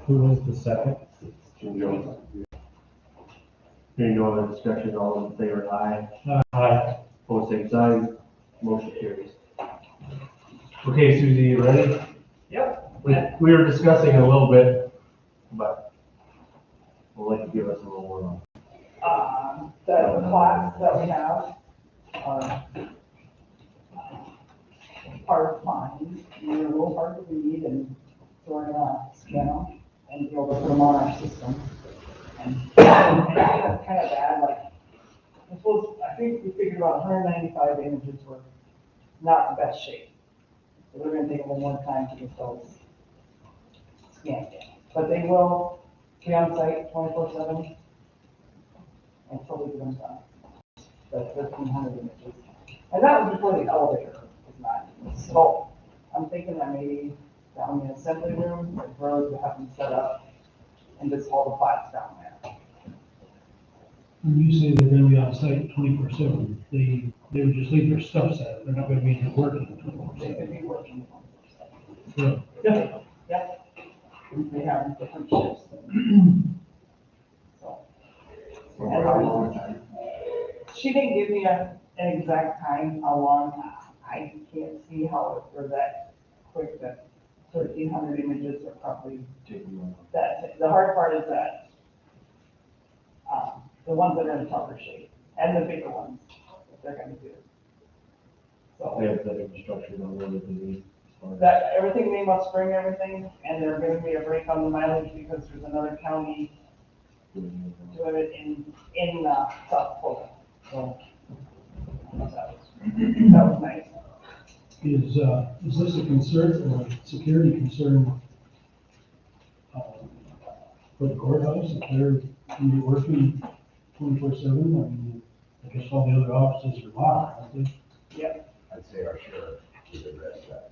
Who was the second? Jim Jones. Hearing no other discussion, all those in favor, aye. Aye. Opposed, same sign. Motion carries. Okay, Suzie, you ready? Yep. We were discussing a little bit, but we'll let you give us a little more. The plaques that we have are hard to find, they're a little hard to read, and so we're gonna scan them and be able to put them on our system. And it's kind of bad, like, I think we figured about 195 images were not the best shape. So we're gonna take a little more time to get those scanned in. But they will be on site 24/7 until we get them done. The 1,300 images. And that was before the elevator was not. So I'm thinking that maybe down in the assembly room, the road to have them set up and just haul the plaques down there. When you say they're gonna be on site 24/7, they would just leave their stuff set, they're not gonna be working They 24/7. could be working. So, Yep. They have different shifts. So. How long time? She didn't give me an exact time, how long. I can't see how it were that quick, that 1,300 images are probably that. The hard part is that, the ones that are in tougher shape and the bigger ones, that they're gonna do. So. They have that infrastructure on where they need. That, everything, they must bring everything, and they're giving me a break on the mileage because there's another county doing it in South Dakota. So, that was nice. is this a concern, or a security concern, for the courthouse, if they're gonna be working 24/7? I mean, I guess all the other offices are locked, aren't they? Yep. I'd say our sheriff should address that.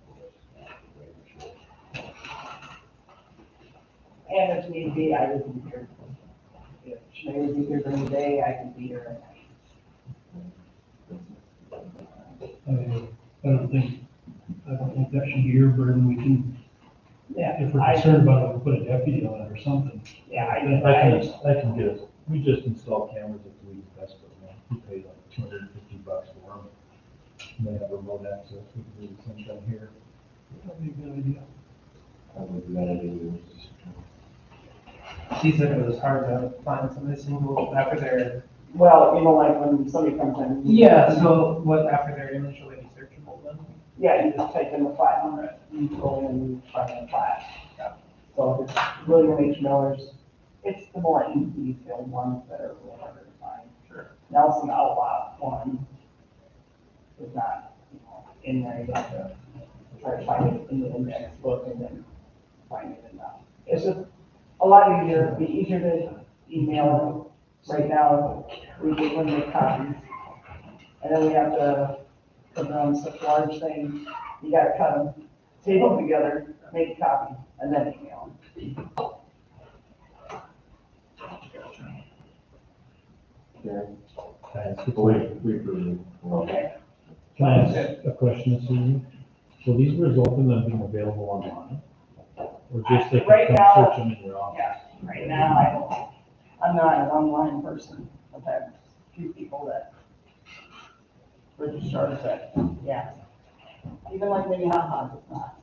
And if need be, I would be here. If Sinead would be here during the day, I could be here at night. I don't think that should be your burden. We can, Yeah. if we're concerned about it, we'll put a deputy on it or something. Yeah, I can get it. We just installed cameras at the League Festival. We paid like $250 for them. And they have remote access. We can do the same thing here. That'd be a good idea. She said it was hard to find some missing rules after their, well, like when somebody comes in. yeah, so what, after their initially searchable then? Yeah, you just type in the 500, you go in and you find the class. So it's William H. Miller's, it's the more detailed ones that are a little harder to find. Sure. Nelson Outlaw one is not, in there, you have to try to find it in the index book and then find it in that. It's just a lot easier, it'd be easier to email right now, we get one make copies. And then we have to put them on such large things, you gotta cut them, tape them together, make a copy, and then email them. We approve it. Okay. Can I ask a question, Susan? Will these result in them being available online? Or just they Right can now- come search them in your office? Yeah, right now, I'm not an online person, I've had a few people that register that, yeah. Even like maybe Hot Hogs, it's not.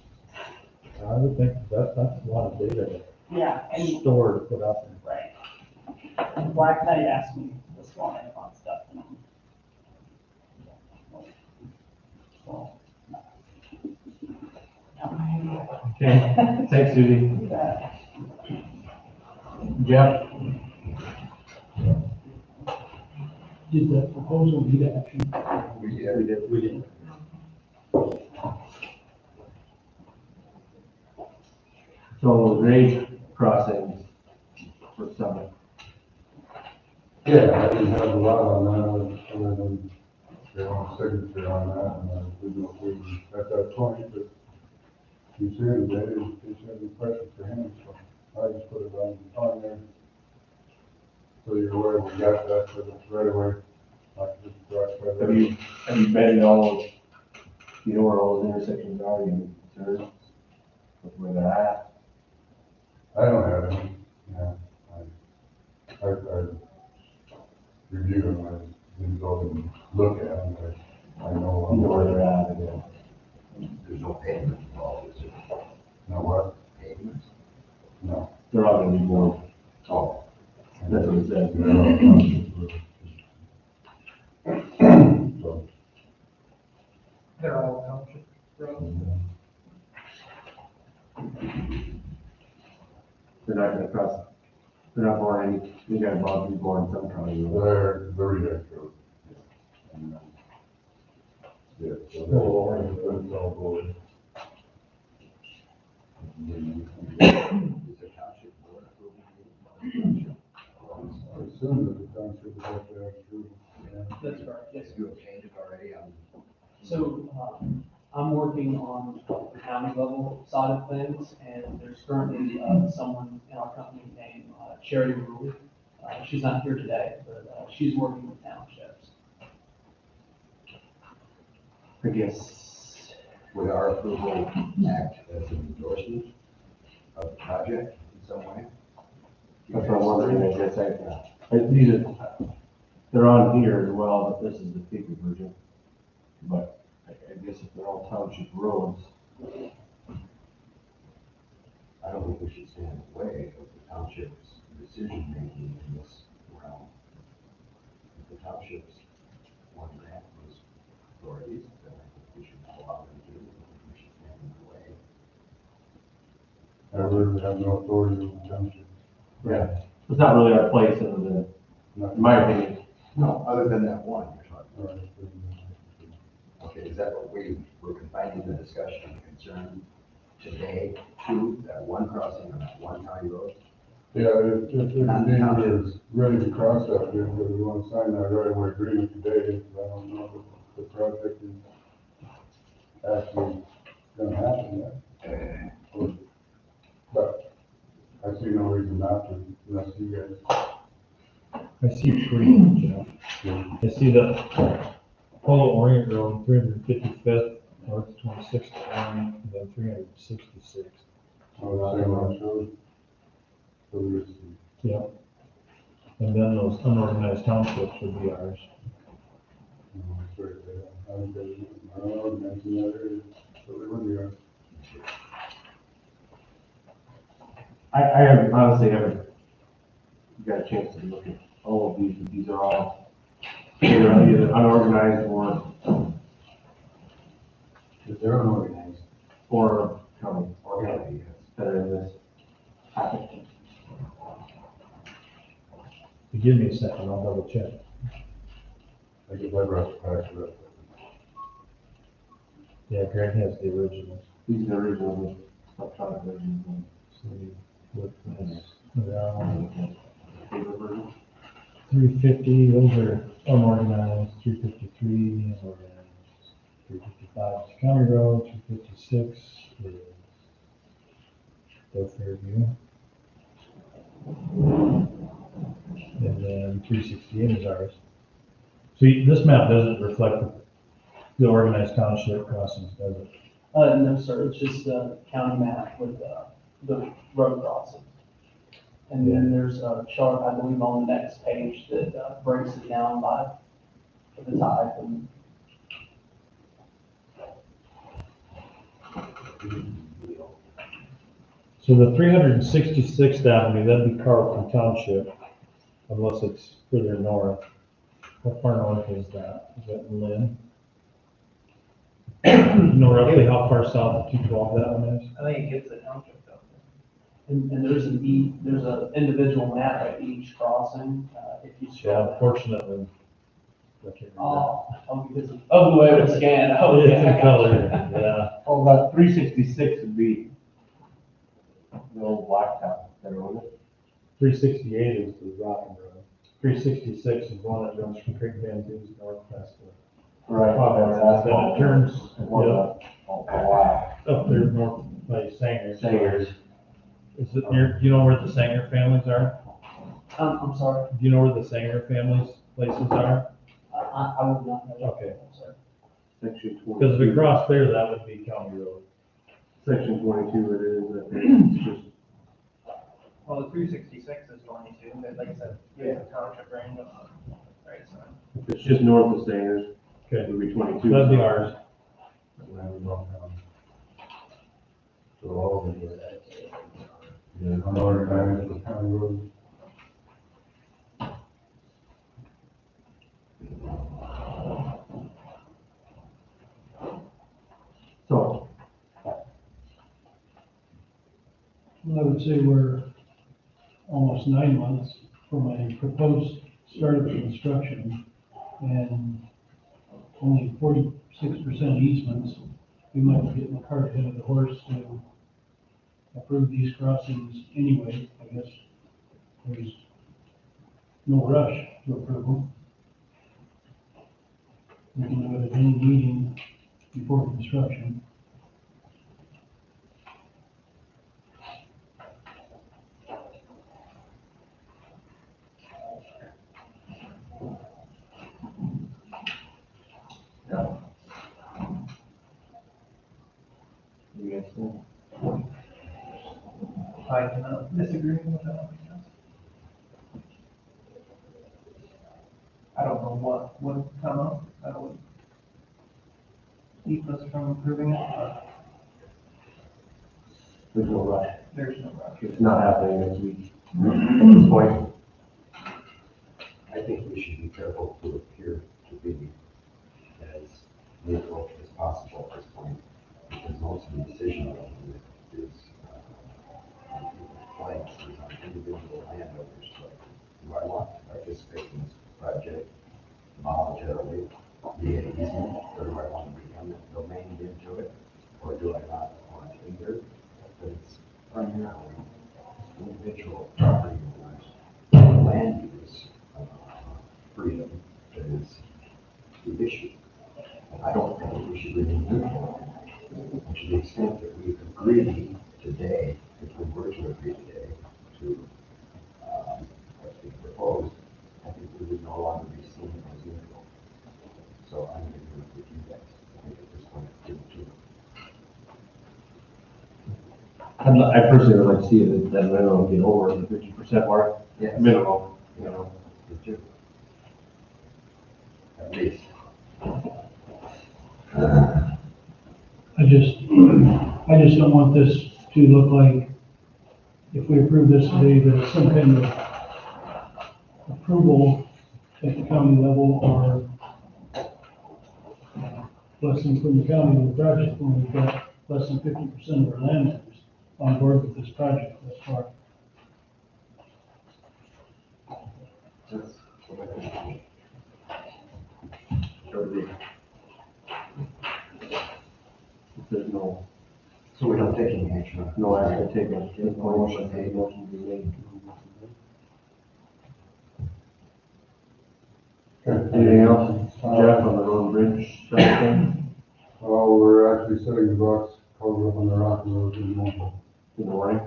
I would think that's a lot of data Yeah, to and, store to put out there. right. And Black Knight asked me this morning about stuff, and so. Okay, thanks, Suzie. Yeah. Jeff? Did that proposal need action? We did. So grade crossings for summer. Yeah, I didn't have a lot on that, other than their own signature on that, and we at that point, but he said that he said the question for him, so I just put it on there. So you're aware we got that, so it's right away, like just right away. Have you been in all those, you know where all those intersections are, you concerned with where they're at? I don't have look at them, but I know. You know where they're at, yeah. There's no pavement involved, is there? Know what? Pavement? No. They're all gonna be bored. Oh, That's what it says. They're all township roads. So, They're all township roads. They're not gonna cross, they're not boring any, you gotta be boring some county road. they're very accurate. And, yeah, so that's all going. is the township board approving As soon as the township is up there, through. That's right, yes. it? You obtained it already on? So, I'm working on the county level side of things, and there's currently, someone in our company named, Sherry Rule. She's not here today, but, she's working with townships. I guess, Would our approval act as an endorsement of the project in some way? that's what I'm wondering, I guess, these are, they're on here as well, but this is the paper version. But I guess if they're all township roads, I don't think we should stand in the way of the township's decision-making in this realm. If the township's want to have those authorities, then I think we should allow them to, we should stand in the way. I really have no authority over the township. yeah, it's not really our place other than, Not- in my opinion. No, other than that one you're talking All right. about. Okay, is that what we're confining the discussion and concern today to that one crossing on that one county road? Yeah, if the neighbor is ready to cross that, then we want to sign that right away agreement today, I don't know if the project is actually gonna happen yet. But I see no reason not to, unless you guys. I see three, Jeff. I see the Polo Orient Road, 355th, north 26th Orient, and then 366th. Oh, same on shows. So there's, Yep. And then those unorganized townships would be ours. it's right there. I don't know, mention that area, so they would be on. I have honestly haven't got a chance to look at all of these, but these are all either unorganized If they're unorganized, or county organized, that are in this package. If you give me a second, I'll double check. I guess I brought the pack for that. Yeah, Greg has the originals. These are the original electronic versions So you look around paper version. 350, those are unorganized, 353 is organized, 355 is County Road, 356 is Bill Fairview. And then 368 is ours. So this map doesn't reflect the organized township crossings, does it? No, sir, it's just the county map with, the road crossings. And then there's a chart, I believe, on the next page that, breaks it down by the type and So the 366th Avenue, that'd be Carlton Township, unless it's further north. How far north is that? Is that in Lynn? You know roughly how far south of 212 that one is? I think it gets the township though. And there's there's an individual map at each crossing, if you Yeah, scroll down. unfortunately. I can't read Oh, because of the way it was scanned, that. oh, It's yeah. in color, yeah. Oh, that 366 would be the old blacktop there, wouldn't it? 368 is the Rotten Road. 366 is the one that runs from Creek Van Dunes northwest of. Right. Then it turns, Wow. up there north by Sanger. Sangers. Is it near, do you know where the Sanger families are? I'm sorry, Do you know where the Sanger families places are? I would not know. Okay. I'm sorry. Section 22. Because if we cross there, that would be County Road. Section 22 it is, I think, it's just, Well, the 366 is 22, but like I said, it's a township range. right side. If it's just north of Stayers, Okay, it would be 22. that'd be ours. Land is all county. So all of it. Yeah, unorganized for county roads. So, Well, I would say we're almost 9 months from a proposed start of construction and only 46% easements. We might be getting the cart ahead of the horse to approve these crossings anyway. I guess there's no rush to approve them. We can do it at any meeting before construction. you guys think? I cannot disagree with that. I don't know what would come up that would keep us from approving it, but There's no rush. there's no rush. It's not happening next week. At this point, I think we should be careful to appear to be as neutral as possible at this point, because most of the decision making is flags on individual landowners. Like, do I want to participate in this project voluntarily, be it easement, or do I want to become a domain into it, or do I not want either? But it's primarily individual property owners, land use freedom is the issue. I don't think we should remain neutral. And to the extent that we've agreed today, if we were to agree today to what's being proposed, I think we would no longer be seen as neutral. So I'm going to agree with you guys. I think at this point, give it to them. I personally would like to see that minimum get over the 50% mark, minimum, you know. Me too. At least. I just don't want this to look like, if we approve this today, that it's some kind of approval at the county level or blessing from the county of the project when we've got less than 50% of our landowners on board with this project thus far. That's what I think. If there's no, So we don't take any action. no action taken, motion made, motion be made. Anything else, Jeff, on the road and bridge side of things? Oh, we're actually setting the box culvert up on the rock road in the morning. In the morning?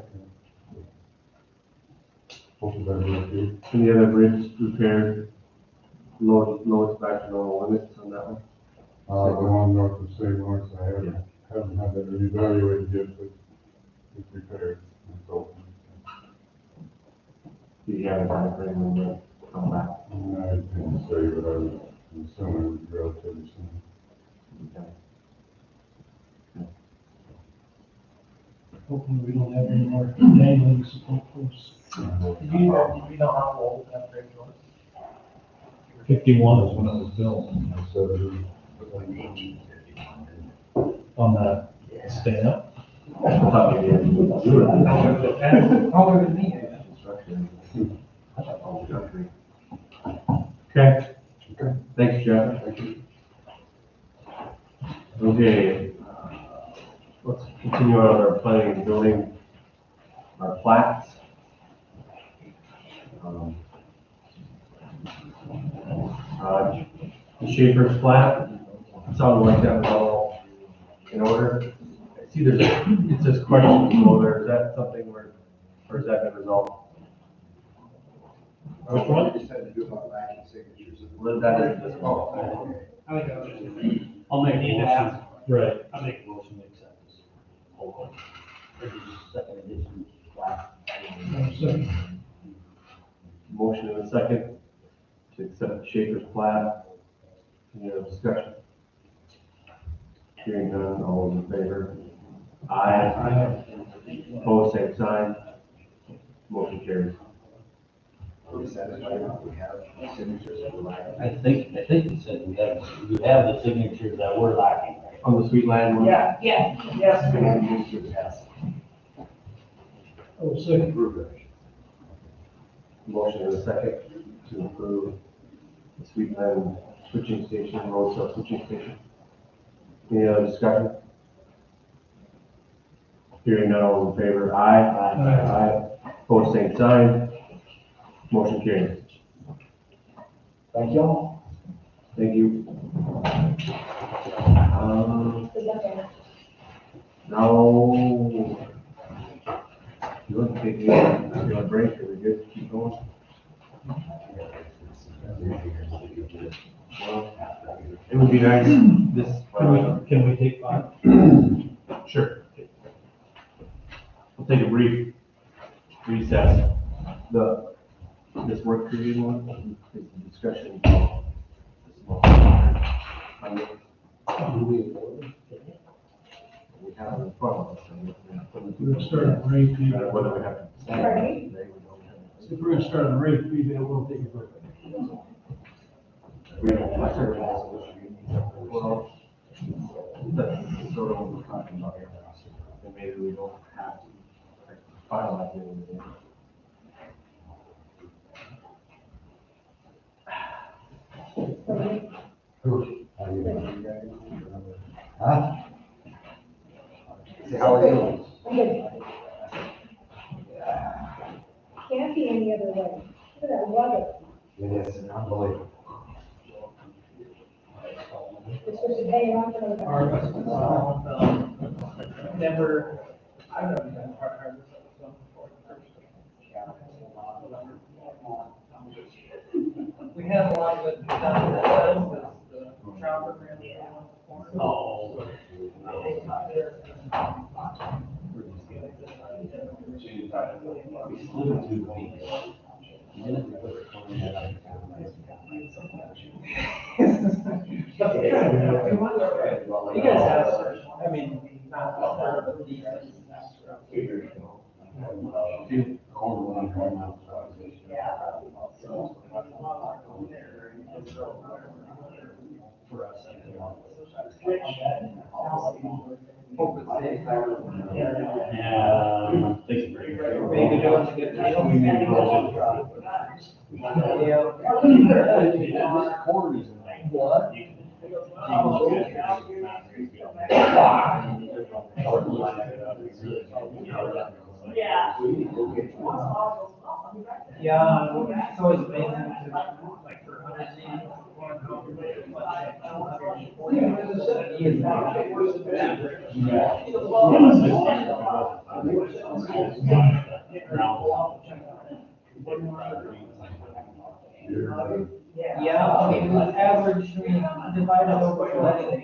Hopefully that'll be okay. Any other bridge repaired? Lowest back to normal limits on that one? The one north of St. Lawrence, I haven't had that evaluated yet, but it's repaired. It's open. Do you have a time frame when they'll come back? I didn't say, but I'm assuming it's relatively soon. Okay. Hopefully we don't have any more dangling support posts. Do you know how old that bridge was? 51 is when it was built So, on that stand up. I thought maybe it was do it. That's older than me. Construction. I thought it was construction. Okay. Okay. Thanks, Jeff. Thank you. Okay, let's continue on our planning and building, our plats. The Schaefer's plat, it sounded like that was all in order. I see it says questions below there, is that something where, or is that been resolved? Which one? Decided to do about lacking signatures. Well, that isn't this one. I think that was just. I'll make a motion. Right. I'll make a motion to accept this. Motion and a second to accept Schaefer's plat. Any other discussion? Hearing none, all those in favor? Aye. Opposed, same sign. Motion carries. Are we satisfied now? We have signatures that we're lacking. I think you said we have the signatures that we're lacking. On the Sweet Land one? Yeah, yes, yes, we have. Move to pass. Oh, second. Approve it. Motion and a second to approve the Sweet Land switching station, road sub switching station. Any other discussion? Hearing none, all in favor? Aye. Aye. Opposed, same sign. Motion carries. Thank you all. Thank you. Now, you want to take a break, or we good, keep going? Well, it would be nice, this, Can we take 5? sure. We'll take a brief recess. This work created one, is the discussion. We have it in front of us. And We're gonna start at rate, whether we have to. Pardon? if we're gonna start at rate, we'll take a break. Well, that's sort of what we're talking about here. And maybe we don't have to finalize anything. Huh? Say, how are you? Can't be any other way. Look at that weather. It is unbelievable. It's supposed to hang on for another. Never, I've never done part harvest of the zone before. We had a lot of it down there, the trout ran around the corner. Oh. You guys have, I mean, not. Yeah. Takes a break. Maybe doing a good deal. What? Yeah, it's always amazing to, like, for 100 Yeah, I mean, average, divided over 11.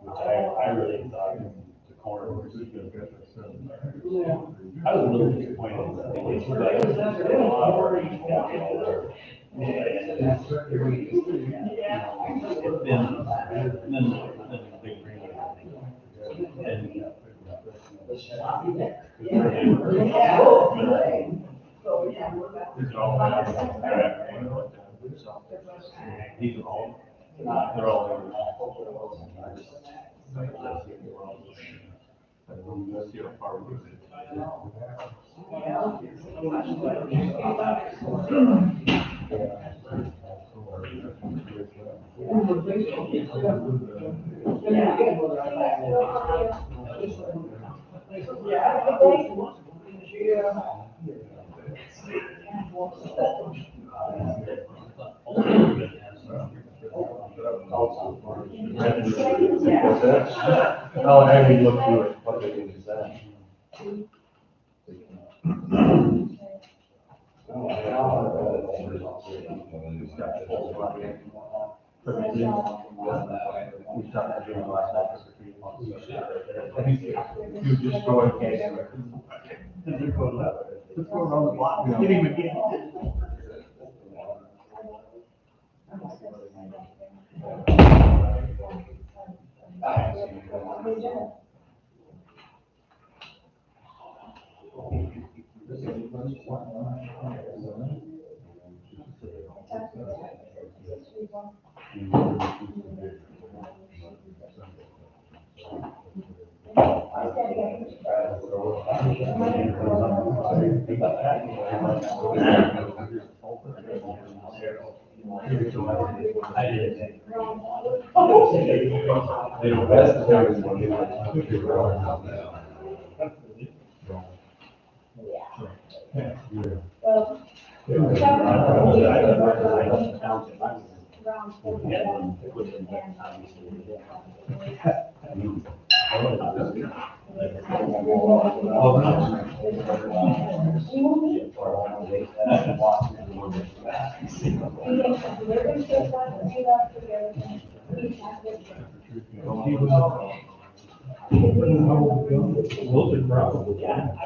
I really thought the corner was good. I was a little disappointed. These are all, they're all. Let's see how far we get. Oh, I haven't looked through it, what they did is that. We started doing last night for 3 months. I think you just go and case it. Just go around the block. Get him again. Those are probably down.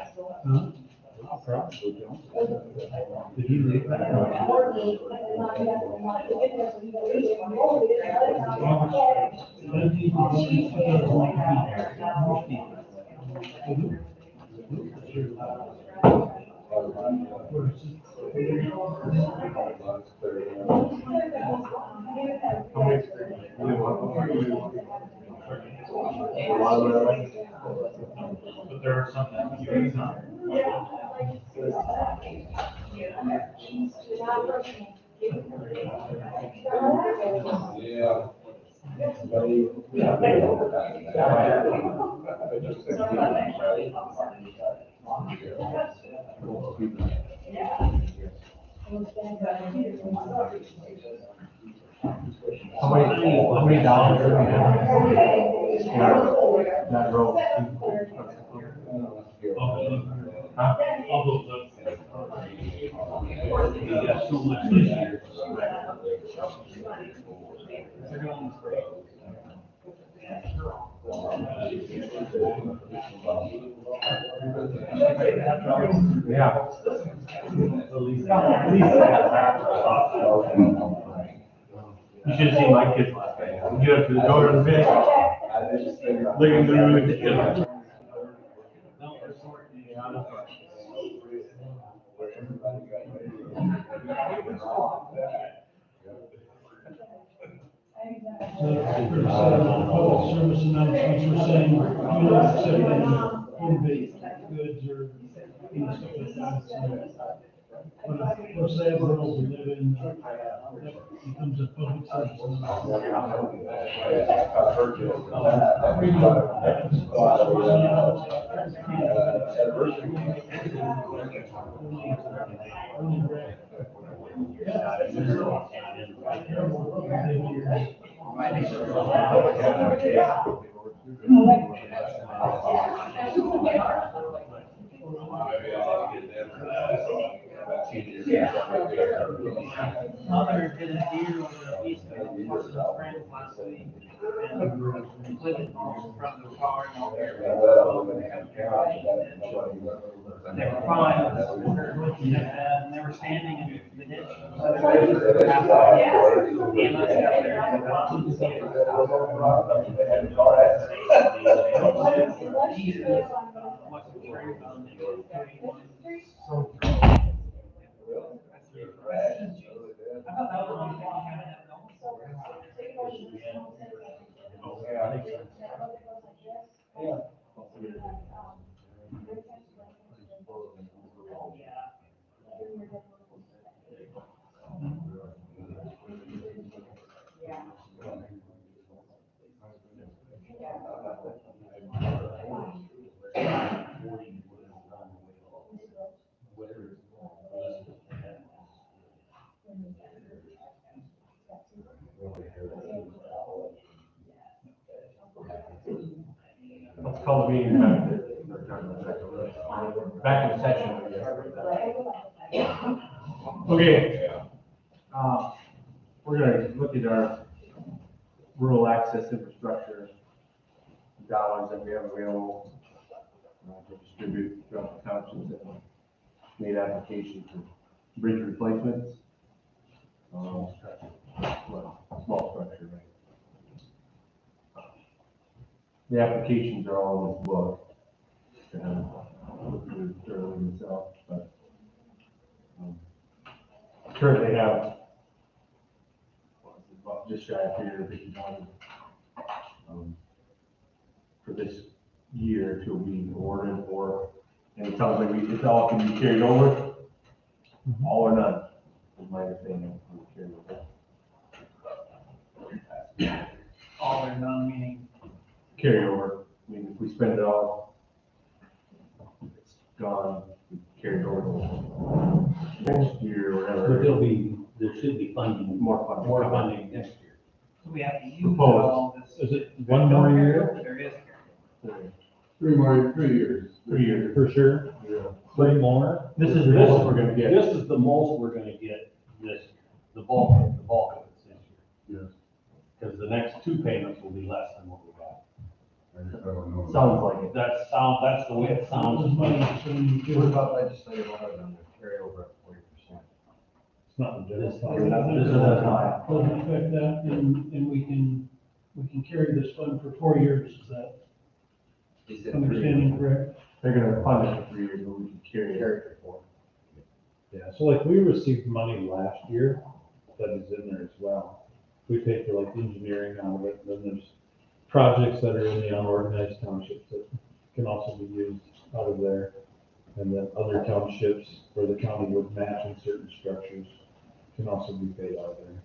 Probably down. Did you leave that? But there are some that you not. How many dollars do we have? In that row. All those up. Yeah, so much this year. Yeah. You should have seen my kids last night. You get up to the door of the bed. Looking through the kids. Public service announcements, we're saying, you don't accept any home-baked goods or any stuff like that. So, but of course, that world we live in, that becomes a public service announcement. Mother did a deer on the east coast with some friends last week, and completely normal from the car and all their. They were fine, and they were standing in the ditch. call the meeting back in session. Okay. We're gonna look at our rural access infrastructure dollars that we have available to distribute throughout the townships that made application for bridge replacements. Well, small structure, right? The applications are all in this book. Look through thoroughly myself, but currently have about just shy of 350,000 for this year to be awarded for, and it sounds like it all can be carried over, all or none, is my understanding. Carried over. All or none, meaning Carry over, I mean, if we spend it all, it's gone, we carry it over to next year or But whatever. there should be funding, More funding. more funding next year. So we have to use Proposed. all this. Is it one more year? There is. 3 years. 3 years. For sure? Yeah. 3 more? This is we're gonna get. This is the most we're gonna get this, the bulk of it this year. Yes, Because the next 2 payments will be less than what we got. I guess I don't know. Sounds like it. That's the way it sounds. Sounds money, so when you do it. about legislative order on the carryover at 40%? It's not the general This fund. is high. Doesn't affect that, and we can carry this fund for 4 years, is that Is it understanding correct? They're gonna fund it for 3 years, but we can carry it. Carry for 4. Yeah, so like we received money last year that is in there as well. We pay for like engineering out of it, then there's projects that are in the unorganized townships that can also be used out of there. And then other townships where the county would match in certain structures can also be paid out of there.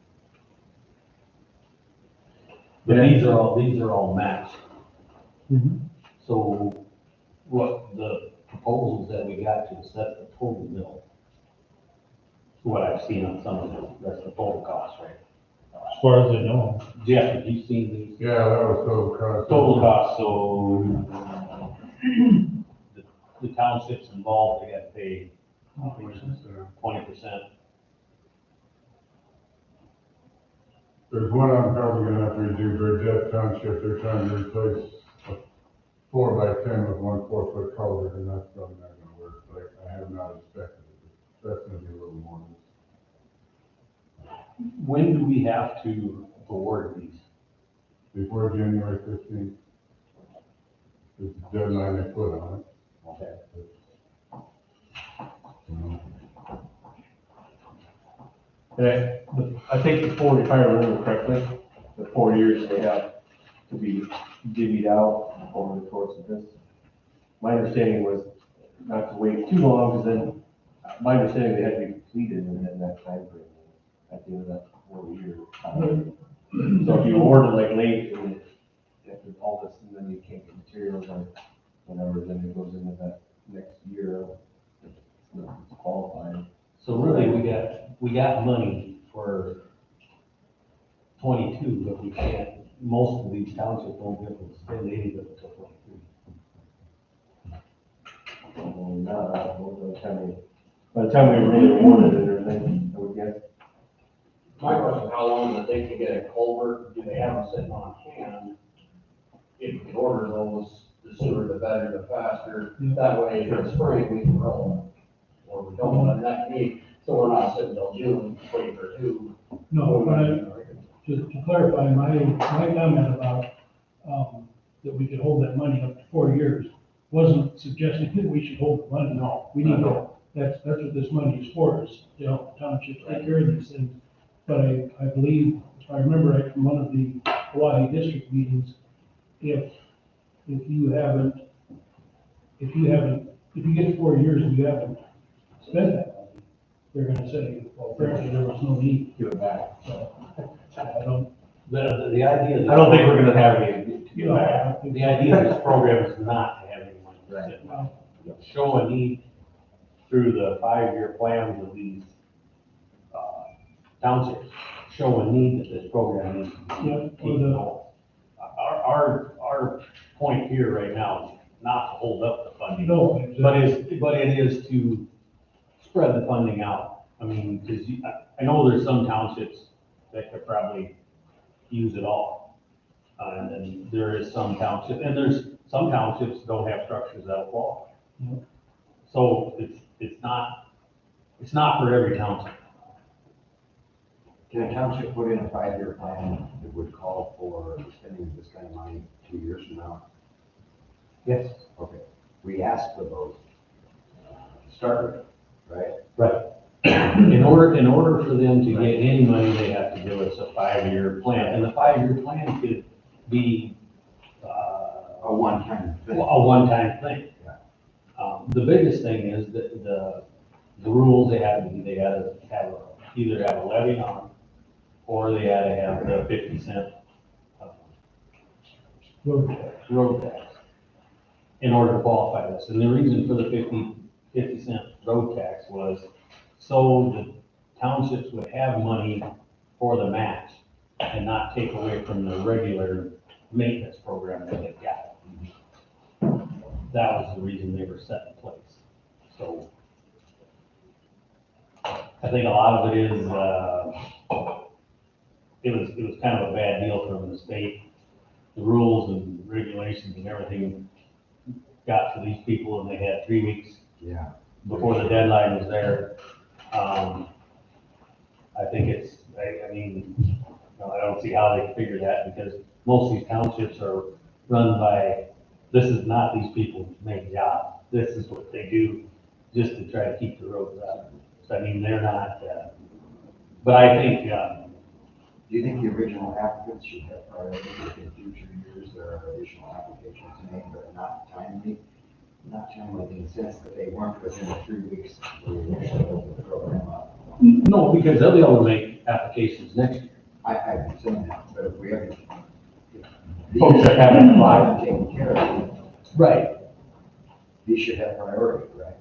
But these are all matched. So what the proposals that we got to set the total bill. What I've seen on some of them, that's the total cost, right? As far as I know, Jeff, have you seen these? Yeah, that was so cross. Total cost, so the townships involved, they got to pay 20%. There's one I'm probably gonna have to redo, Bridgette Township, they're trying to replace a 4x10 with 1 4-foot culvert, and that's probably not gonna work, but I have not inspected it. That's gonna be a little more. When do we have to award these? Before January 15th. Is the deadline they put on it. Okay. And I think the 4, if I remember correctly, the 4 years they have to be divvied out over the course of this. My understanding was not to wait too long, because then, my understanding they had to be completed within that time frame, at the end of that 4 year time. So if you award it like late, and after all this, and then you can't get materials or whatever, then it goes into that next year, it's not qualifying. So really, we got money for 22, but we can't, most of these townships won't be able to spend any of it until 23. By the time we really awarded it or anything, I would guess. My question, how long does it take to get a culvert? Do they have them sitting on hand? If we can order those, the sooner the better, the faster. That way, in the spring, we can roll. Or we don't, and that can be, so we're not sitting till June waiting for 2. No, but to clarify, my comment about, that we could hold that money up to 4 years wasn't suggesting that we should hold the money. No, we need to, that's what this money is for, is to help the townships take care of these things. But I believe, if I remember right from one of the Hawaii district meetings, if you get 4 years and you haven't spent that money, they're gonna say, well, apparently there was no need. Give it back. So, I don't. The idea. I don't think we're gonna have any to give No, back. I don't think The so. idea of this program is not to have any money Right. sitting around. Show a need through the 5-year plans of these townships, show a need that this program needs to be Yeah, keep going. Our point here right now is not to hold up the funding. No, But it is to spread the funding out. I mean, because I know there's some townships that could probably use it all. And then there is some township, and there's some townships don't have structures that'll qualify. Yep. So it's not for every township. Can a township put in a 5-year plan that would call for spending this kind of money 2 years from now? Yes. Okay, we asked for those to start with, right? Right. In order for them to get any money, they have to give us a 5-year plan, and the 5-year plan could be, A one-time thing. a one-time thing. Yeah. The biggest thing is that the rules they had to be, they had to have either have a levy on, or they had to have the 50-cent road tax in order to qualify this. And the reason for the 50-cent road tax was so the townships would have money for the match and not take away from the regular maintenance program that they've got. That was the reason they were set in place. So I think a lot of it is, it was kind of a bad deal from the state. The rules and regulations and everything got to these people, and they had 3 weeks Yeah. before the deadline was there. I think it's, I mean, no, I don't see how they figure that, because most of these townships are run by, this is not these people's main job. This is what they do just to try to keep the roads up. So I mean, they're not, but I think, Do you think the original applicants should have priority if in future years there are additional applications made but not timely? Not timely in the sense that they weren't within the 3 weeks we initially opened the program up. no, because they'll be able to make applications next year. I've seen that, but if we haven't. Folks that haven't applied. Taken care of, Right. these should have priority, right?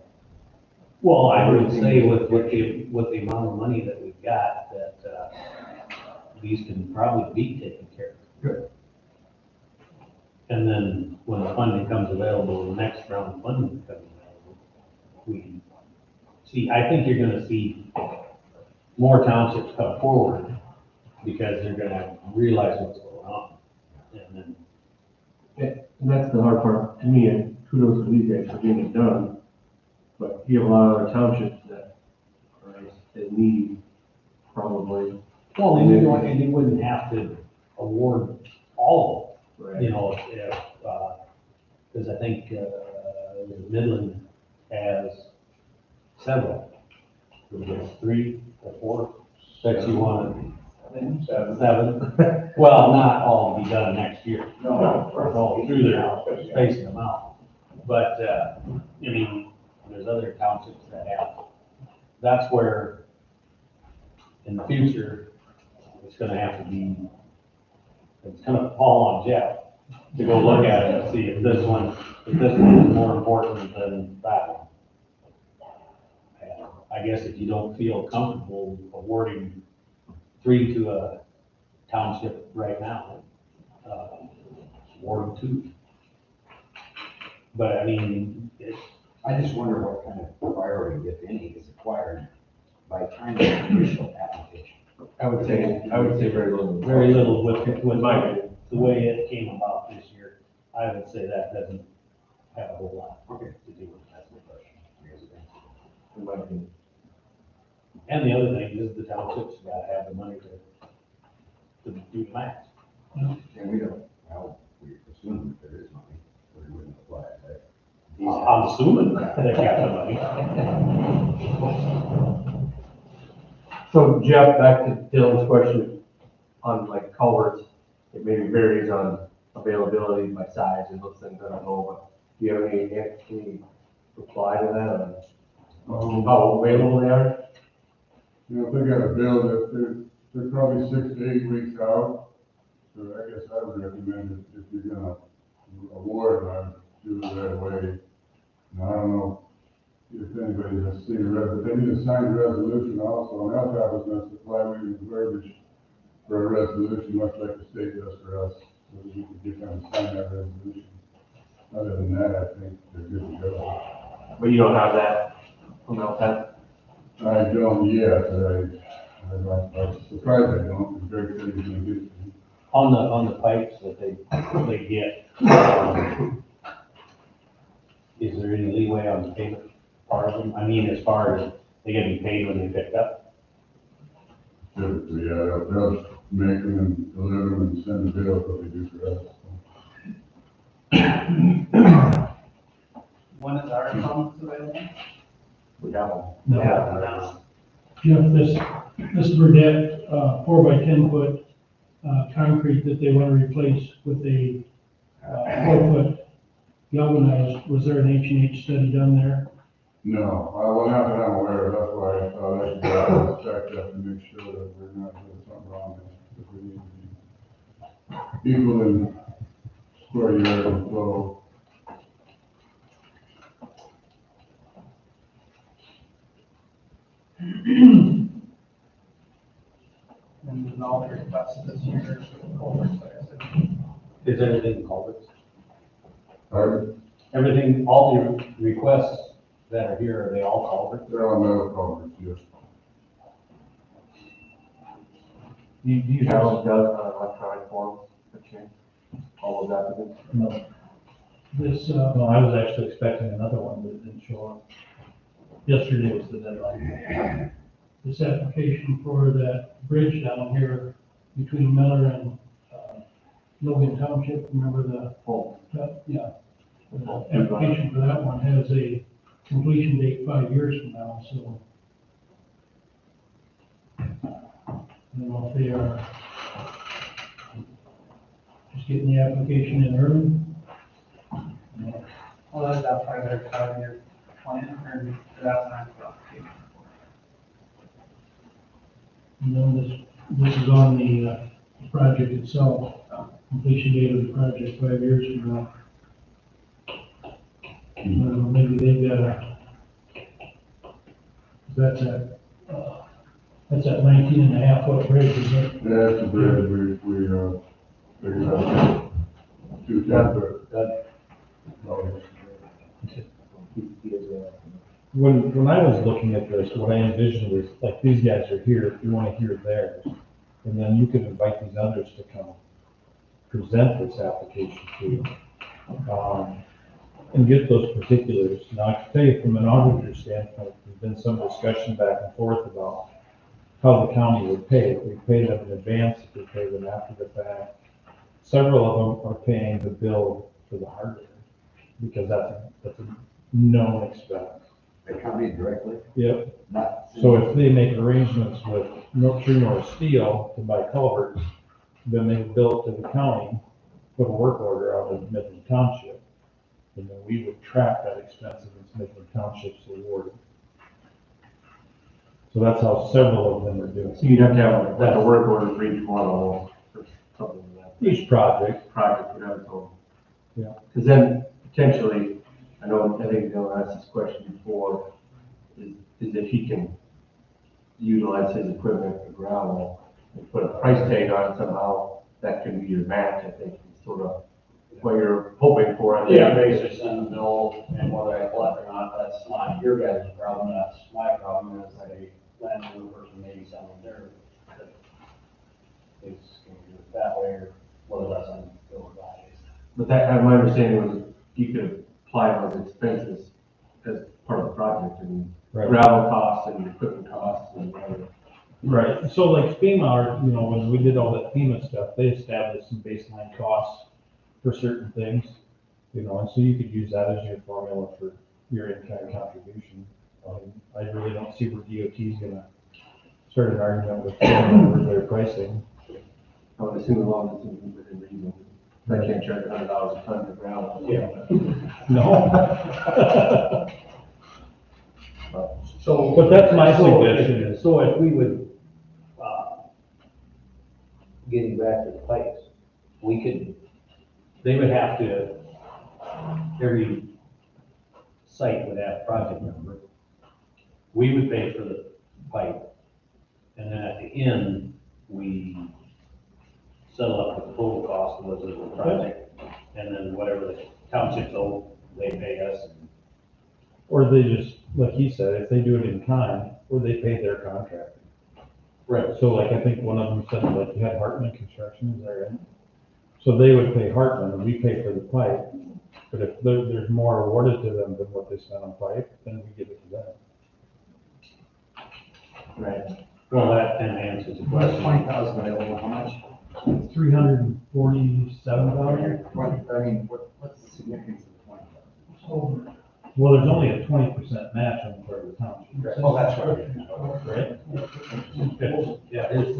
Well, I would say with the amount of money that we've got, that, these can probably be taken care of. Good. And then when the funding comes available, the next round of funding comes available, we can see, I think you're gonna see more townships come forward because they're gonna realize what's going on. And then, And that's the hard part to me, and kudos to these guys for getting it done. But you have a lot of other townships that are in need, probably. well, and you wouldn't have to award all of them. Right. You know, if, because I think, Midland has several, there's 3 or 4 that you want to, 7. Well, not all to be done next year. No, through their spacing them out. But, I mean, there's other townships that have, that's where, in the future, it's gonna have to be, it's gonna fall on Jeff to go look at it and see if this one is more important than that one. And I guess if you don't feel comfortable awarding 3 to a township right now, award them 2. But I mean, I just wonder what kind of priority, if any, is acquired by time of the initial application. I would say very little. very little with My opinion. the way it came about this year. I would say that doesn't have a whole lot Okay. to do with it. That's my question. Here's the thing. In my opinion. And the other thing is the townships gotta have the money to do the match. And we don't, well, we assume that there is money, or we wouldn't apply it, right? These I'm assuming they got the money. So Jeff, back to Dylan's question on like culverts, it maybe varies on availability by size and those things, I don't know, but do you have any reply to that on how available they are? You know, if they got a bill that they're probably 6 to 8 weeks out. So I guess I would recommend if you're gonna award, I'd do it right away. Now, I don't know if anybody has seen but they need to sign a resolution also, and LTAP is gonna supply me with verbiage for a resolution, much like the state does for us, so that you can get them to sign that resolution. Other than that, I think they're good to go. But you don't have that from LTAP? I don't yet, but I'm surprised I don't, because Greg said he's gonna get it. On the pipes that they get, is there any leeway on the payment part of them? I mean, as far as they get paid when they picked up? Typically, yeah, they'll make them and deliver them and send the bill, what they do for us. When is our funds available? We have them. No. Jeff, this Burdette, 4x10 foot, concrete that they want to replace with a, 4 foot galvanized, was there an H&H study done there? No, well, not that I'm aware of, that's why I thought I should go out and check that to make sure that we're not doing something wrong, if we need to be equal in square yard and flow. And then all the requests this year, culverts, like I said. Is everything culverts? Pardon? Everything, all the requests that are here, are they all culverts? They're all metal culverts, yes. Do you have them done on electronic form, okay? All of that? No, This, no, I was actually expecting another one, but it didn't show up. Yesterday was the deadline. this application for that bridge down here between Miller and, Logan Township, remember the, Oh. yeah. The application for that one has a completion date 5 years from now, so. I don't know if they are just getting the application in early. Well, that's part of their 5-year plan, or that's not the application. And then this is on the project itself, completion date of the project 5 years from now. I don't know, maybe they've got a, that's that 19.5 foot bridge, isn't it? That's the bridge, we figured out 2 10 foot. When I was looking at this, what I envisioned was, like, these guys are here, if you wanna hear theirs, and then you could invite these others to come present this application to you. And get those particulars. Now, I can tell you from an auditor standpoint, there's been some discussion back and forth about how the county would pay. If we pay them in advance, if we pay them after the fact. Several of them are paying the bill for the hardware, because that's a known expense. They come in directly, Yep. not. So if they make arrangements with True North Steel to buy culverts, then they bill it to the county, put a work order out of Midland Township. And then we would track that expense against Midland Township's award. So that's how several of them are doing. So you'd have to have like a work order for each one almost, or something like that. Each project, Whatever, so. Yeah. Because then potentially, I think Bill asked this question before, is if he can utilize his equipment for gravel and put a price tag on it somehow, that can be your match, I think, sort of what you're hoping for. I think. Yeah, basically send the bill, and whether I collect or not, that's not your guys' problem, that's my problem, as a landowner person maybe selling their, it's gonna do it that way, or whether that's on bill or not. But that, my understanding was you could apply those expenses as part of the project and right? gravel costs and equipment costs and whatever. Right, so like FEMA, when we did all that FEMA stuff, they established some baseline costs for certain things, and so you could use that as your formula for your in-kind contribution. I really don't see where DOT's gonna start an argument with them over their pricing. I would assume as long as it's within reason. I can't charge $100 a ton for gravel. Yeah. No. So. But that's my suggestion is, So if we would, getting back to the pipes, they would have to, every site would have a project number. We would pay for the pipe, and then at the end, we settle up the total cost of the project, and then whatever the townships owe, they pay us. Or they just, like he said, if they do it in kind, or they pay their contract. Right. So like, I think one of them said, like, you had Hartman Construction, is that right? So they would pay Hartman, and we pay for the pipe, but if there's more awarded to them than what they spent on pipe, then we give it to them. Right. Well, that then answers the What's question. 20,000 available, how much? $347. What's the significance of 20,000? Well, there's only a 20% match on the part of the township. Oh, that's right. Right? Yeah, it is.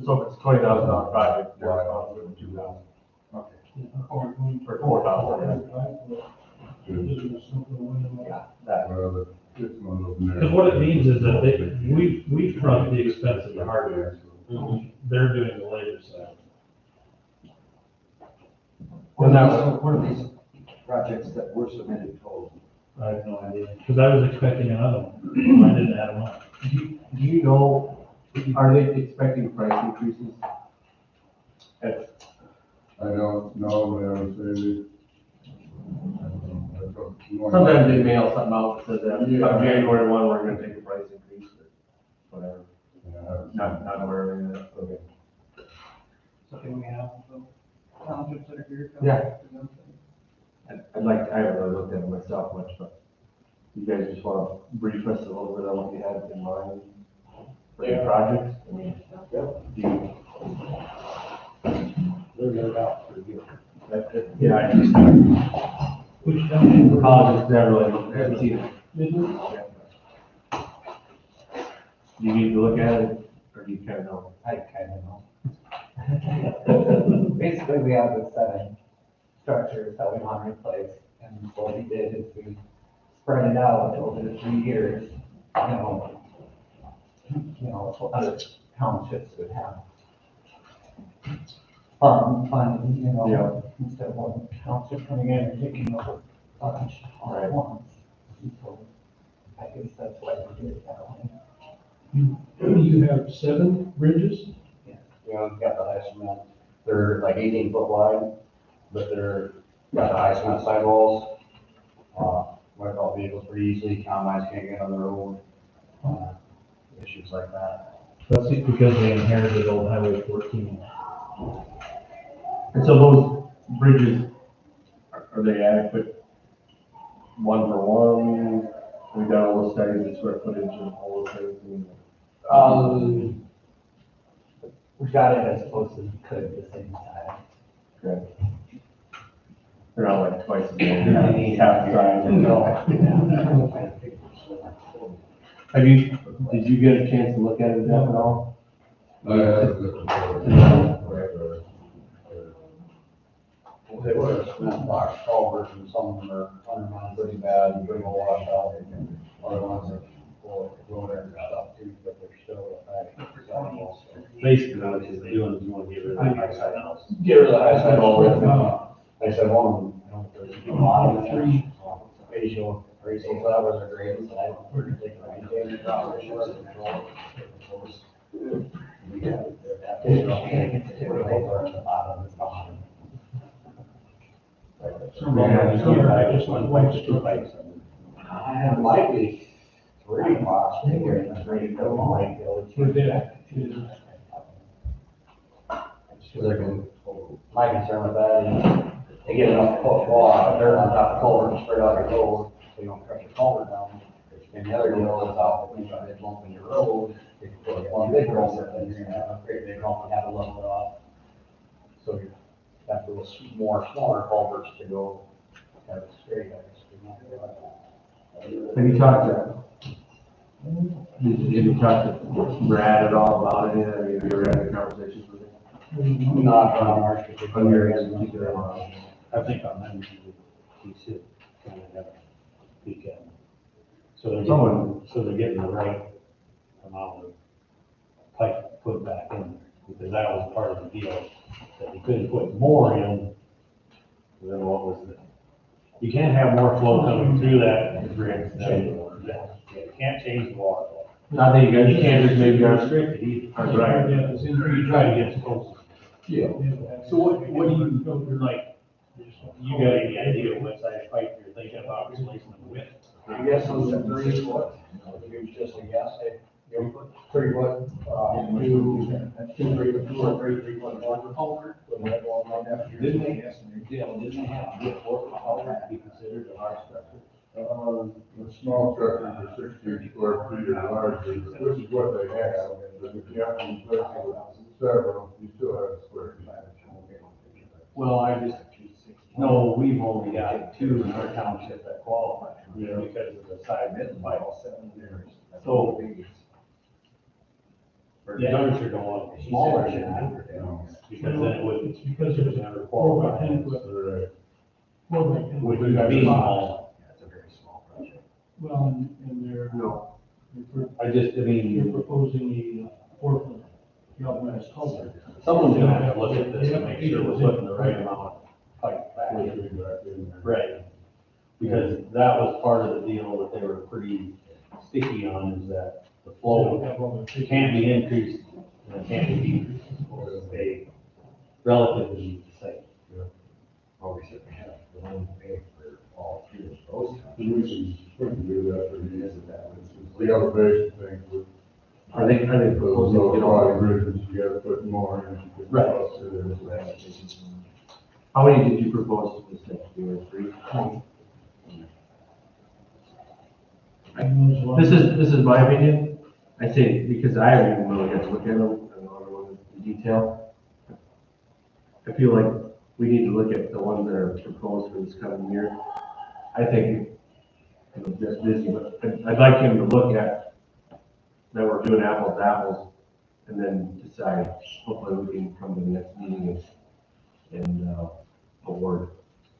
So if it's $20,000 project, they're responsible for 2,000. Okay. Or 4,000. Yeah, that, Well, it's one of them there. Because what it means is that we front the expense of the hardware, they're doing the labor side. what are these projects that were submitted total? I have no idea, because I was expecting another one, I didn't add them up. Do you know, are they expecting price increases? I don't know, but I would say Sometimes they mail something out that says that, on January 1, we're gonna take a price increase, or whatever. Not aware of any of that. Okay. So can we have the townships that are here? Yeah. I haven't really looked at it myself much, but you guys just wanna brief us a little bit on what you had in mind for your projects? I mean, do you? They're laid out pretty good. Yeah, I just, Which township? apologies, never really looked at it either. Midland? Do you need to look at it, or do you kind of know? I kind of know. Basically, we have the 7 structures that we want to replace, and what we did is we spread it out over the 3 years, so other townships would have funding, Yeah. instead of one township coming in and taking over a bunch all at once. And so I guess that's why we did it that way. You have 7 bridges? Yeah, we've got the high cement, they're like 18 foot wide, but they're got the high cement sidewalls. Wipe out vehicles pretty easily, combines can't get on the road, issues like that. That's because they inherited old Highway 14. And so those bridges, are they adequate one for one? We've got all those studies, the square footage and all those things. We got it as close as we could at the same time. Okay. They're not like twice as big, half the size. Did you get a chance to look at it, Jeff, at all? They were cement box culverts and some of them are undermined pretty bad, you bring a wash out, other ones are, go there and stuff too, but they're still a Basically, what he's doing is you want to get rid of the high side house. Get rid of the high side all with them. They said one of them, I don't know if there's a lot of them. Facial, racing flowers are great, and I don't think they can maintain the crop, they should control. Just one pipe, 2 pipes. It might be 3 possibly, it's ready to go, like, my concern with that is, they get enough foot wall, dirt on top of the culvert, and spread out your road, so you don't crush your culvert down. And the other deal is out, when you got a bump in your road, if you put one big culvert, then you're gonna have a great big hump and have to level it off. So you have to look more smaller culverts to go, have it straight, I guess. Have you talked to, have you talked to Brad at all about it? Have you ever had any conversations with him? Not on our particular Okay. area. I think on them, he should kind of have a peek at them. So they're getting the right amount of pipe put back in there, because that was part of the deal, that you couldn't put more in than what was there. You can't have more flow coming through that grid than you can't change the water flow. I think you guys You can't just maybe restrict it either. That's right. You try to get as close. Yeah. So what do you, like, You got any idea what size pipe you're thinking about replacing them with? I guess on the 3 foot, it's just a guess, 3 foot, 2 or 3 foot water culvert. Didn't they have to get 4 foot culvert to be considered a large structure? The small structures are 60 square feet or larger, which is what they have, but if you have to replace it with several, you still have square feet. Well, I just, no, we've only got 2 in our township that qualify, because of the size of the pipe. So, the others are going smaller than that, because then it would, It's because it it's would never 4 by qualify. 10 foot, Right. 4 by 10 Would foot. be small. Yeah, it's a very small project. Well, and they're, No, I just, I mean, you're proposing a 4 foot galvanized culvert. someone's gonna have to look at this and make sure we're putting the right amount of pipe back Which in. we got in there. Right. Because that was part of the deal that they were pretty sticky on, is that the flow can't be increased and it can't be decreased. It's supposed to stay relatively the same. Well, we certainly have the money to pay for all 3 of those. We can do that for you. The elevation thing, with I think those proposing to get little all, bridges, you gotta put more in. to get Right. close to there. how many did you propose to this next year? 3? This is my opinion. I say, because I haven't even really got to look at them, I don't know in detail. I feel like we need to look at the ones that are proposed for this coming year. I think, I'm just busy, but I'd like him to look at that we're doing apples to apples, and then decide, hopefully we can come to the next meeting and award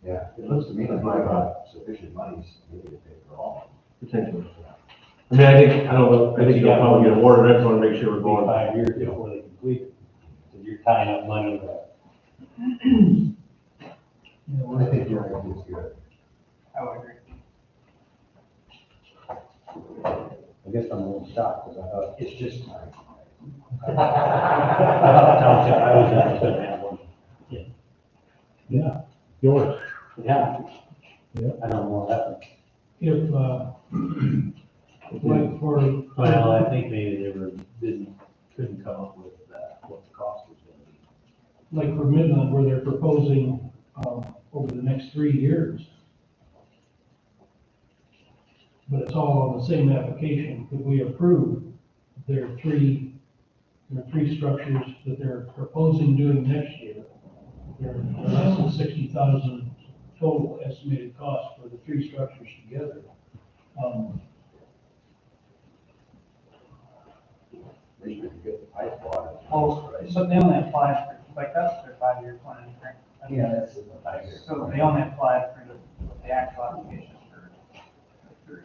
Yeah, it looks to me like That's my we've thought. got sufficient monies maybe to pay for all. potentially. I mean, I don't know, I think they'll probably get awarded, I just wanna make sure we're It'll be going. 5 years before they complete it. So you're tying up money that. I think your idea is good. I would agree. I guess I'm a little shocked, because I thought, It's just time. I thought township, I was interested in that one. Yeah, yours. Yeah. Yeah. I don't know what happened. If, like for. Well, I think maybe they couldn't come up with what the cost was gonna be. Like for Midland, where they're proposing, over the next 3 years. But it's all on the same application, could we approve their three structures that they're proposing doing next year? They're less than 60,000 total estimated cost for the 3 structures together. At least we could get the pipe water. Oh, but they only applied for, like, that's their 5-year plan, right? Yeah, that's the 5 years. So they only applied for the actual application for 3.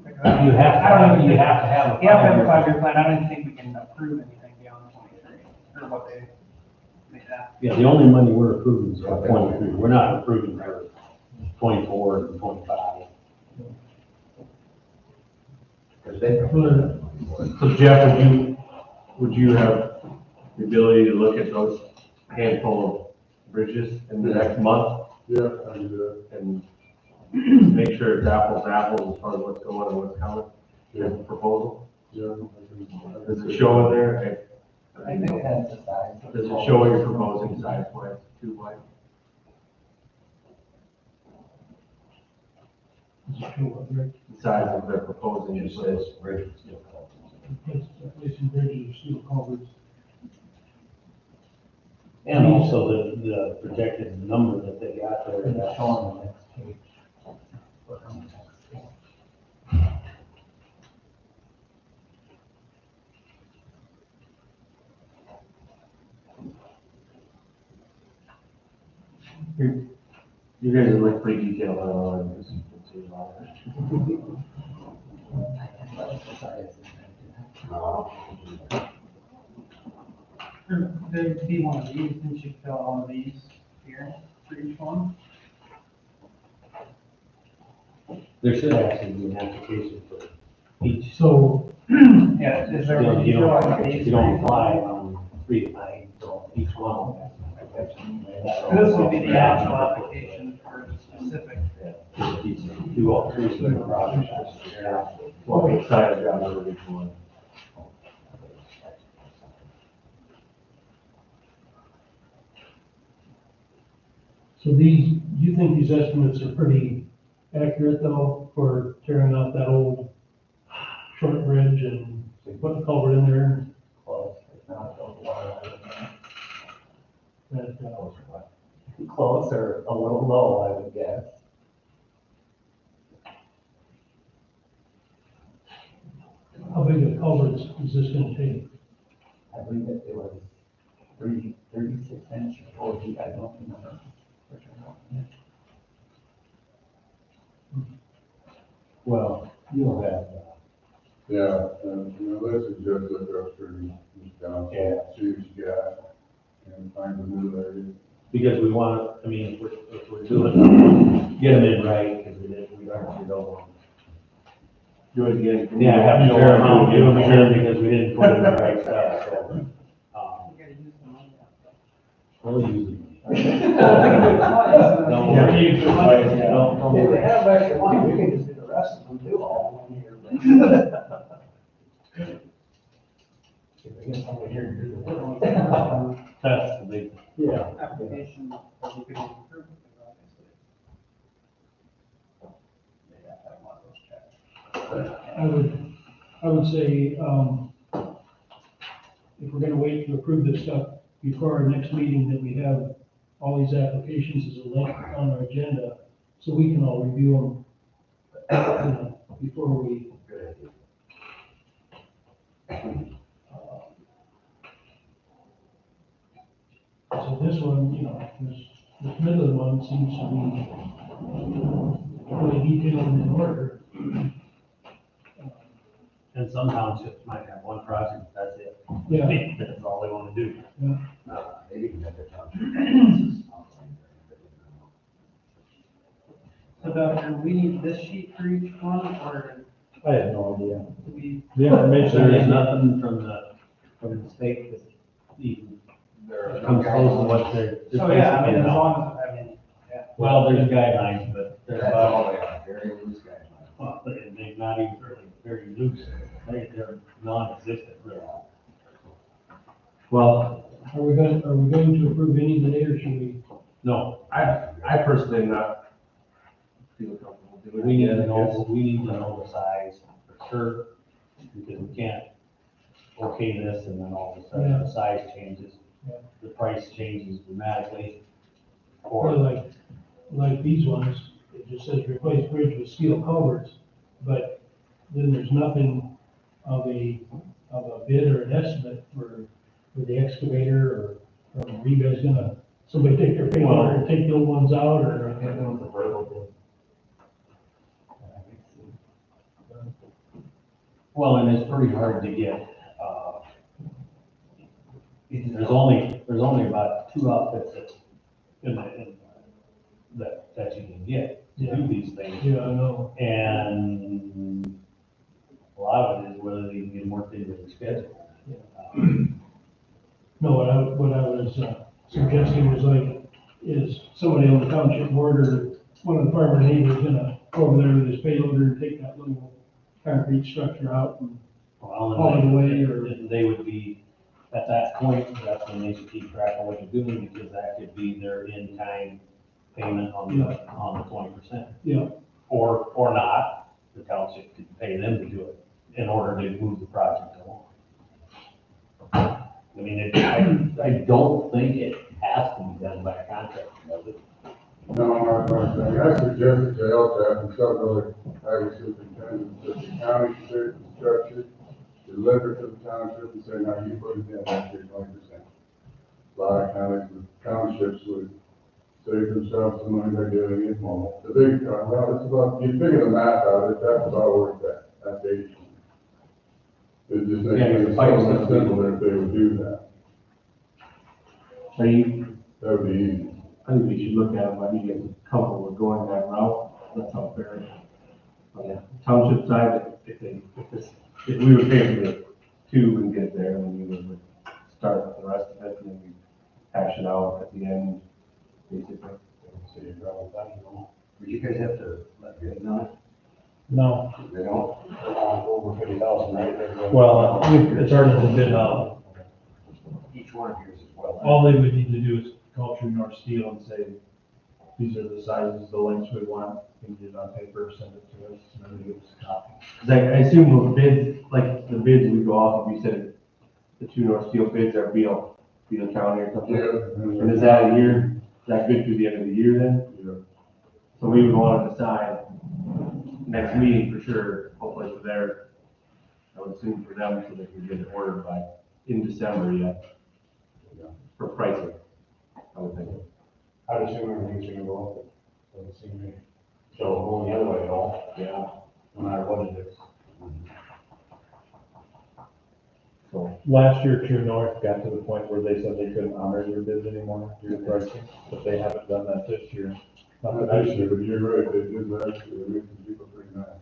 You have to have a You have to have a 5 year. 5-year plan, I don't think we can approve anything beyond 23, or what they made that. Yeah, the only money we're approving is for 23. We're not approving for 24 and 25. Because they. So Jeff, would you have the ability to look at those handful of bridges in the next month Yeah, I can do and make sure it's apples to apples as far as what's going and what's coming, as a proposal? that. Yeah. I can- Does it show in there? I think it has the size. Does it show what you're proposing size wise, 2 wide? Replacing The size of their proposing is Just those bridges, still called. bridges of steel culverts. And also the projected number that they got there. And that's- show on the next page. You guys are like pretty detailed on all of this. There'd be one of these, didn't you fill all of these here for each one? There should actually be an application for each. So, Yeah, is You there? don't, did you fill all of you these don't for each apply one? on 3 to 9, so each one. This would be the actual application specific. Do all three different projects. Well, we decided on which one. So these, do you think these estimates are pretty accurate though, for tearing out that old short bridge and putting the culvert in there? Close, if not, a water. That, Close or a little low, I would guess. how big a culvert is this gonna take? I believe it was 36 inch, 40, I don't remember. Well, you'll have, Yeah, and, this is just look up through this down, Yeah. see what you got, and find a new area. because we want to, I mean, if we're doing, get them in right, because we don't want. Do it again. Yeah, have to tear them out, do them again, because we didn't put in the right stuff, so. You gotta use the money. We'll use it. Don't Don't worry. use it twice, yeah. Don't If worry. they have extra money, we can just do the rest of them too, all in 1 year. That's the big, yeah. Application, or we could improve it, obviously. They have to have one of those checks. I would say, if we're gonna wait to approve this stuff before our next meeting, that we have all these applications as a link on our agenda, so we can all review them, before we. So this one, this Midland one seems to be really detailed and in order. And some townships might have one project, that's it. Yeah. That's all they want to do. Maybe you can get the township. So Doctor, we need this sheet for each one, or I have no idea. do we? The information There is is nothing from the state that even comes close to what they're. So, yeah, I mean, as long as, I mean, yeah. Well, there's guidelines, but they're That's all about, they are, very loose guys. well, they're not even really very loose. They're non-existent, really. Well, Are we going to approve any today, or should we? no, I personally am not feel comfortable doing it. we need to again, know, the size for sure, because we can't okay this and then all of a sudden the size changes. Yeah. The price changes dramatically. Or like these ones, it just says replace bridge with steel culverts, but then there's nothing of a bid or an estimate for the excavator, or are you guys gonna, somebody take their finger and take the old ones out, or? Well, and it's pretty hard to get, there's only about 2 outfits that you can get to do these things. Yeah, I know. And a lot of it is whether they can get them worked into the schedule. No, what I was suggesting was is somebody on the township board or one of the farmer neighbors gonna go over there with his payloader and take that little concrete structure out and haul it away, or? They would be, at that point, that's when they should keep track of what you're doing, because that could be their in-kind payment on the 20%. Yeah. Or not, the township could pay them to do it in order to move the project along. I mean, I don't think it has to be done by a contractor, does it? No, I suggested to LTAP and some other highway superintendents that the county should structure, deliver to the township and say, now you put it in, that's your 20%. A lot of counties, the townships would save themselves some money by doing it more. The big, well, it's about, you figure the math out, that's about where it's at, that's 80. It just makes it so much simpler if they would do that. So That would be easy. I think we should look at it, when you get comfortable with going that route, that's how fair it is. On the township side, if we would pay for the 2 and get there, then we would start with the rest of it, and then we hash it out at the end, basically. So you probably, Did you guys have to let bids on it? No, They don't? Over 50,000, right? well, it's already been bid out. Each one of yours is well. All they would need to do is call True North Steel and say, these are the sizes, the lengths we want, and get it on paper, send it to us, and then we give us a copy. Cause I assume those bids, like the bids we go off, of, you said the True North Steel bids are Beal County or something. And is that a year, is that good through the end of the year then? Yeah. So we would want to decide next meeting for sure, hopefully we're there. I would assume for them so they can get it ordered by, in December yet. For pricing, I would think. I'd assume everything's gonna go up, doesn't seem to me. So going the other way at all, Yeah. no matter what it is. So, Last year, True North got to the point where they said they couldn't honor their bids anymore due to pricing, but they haven't done that this year. Not Not that this year, but you're right, they did last year, they made some people pretty mad.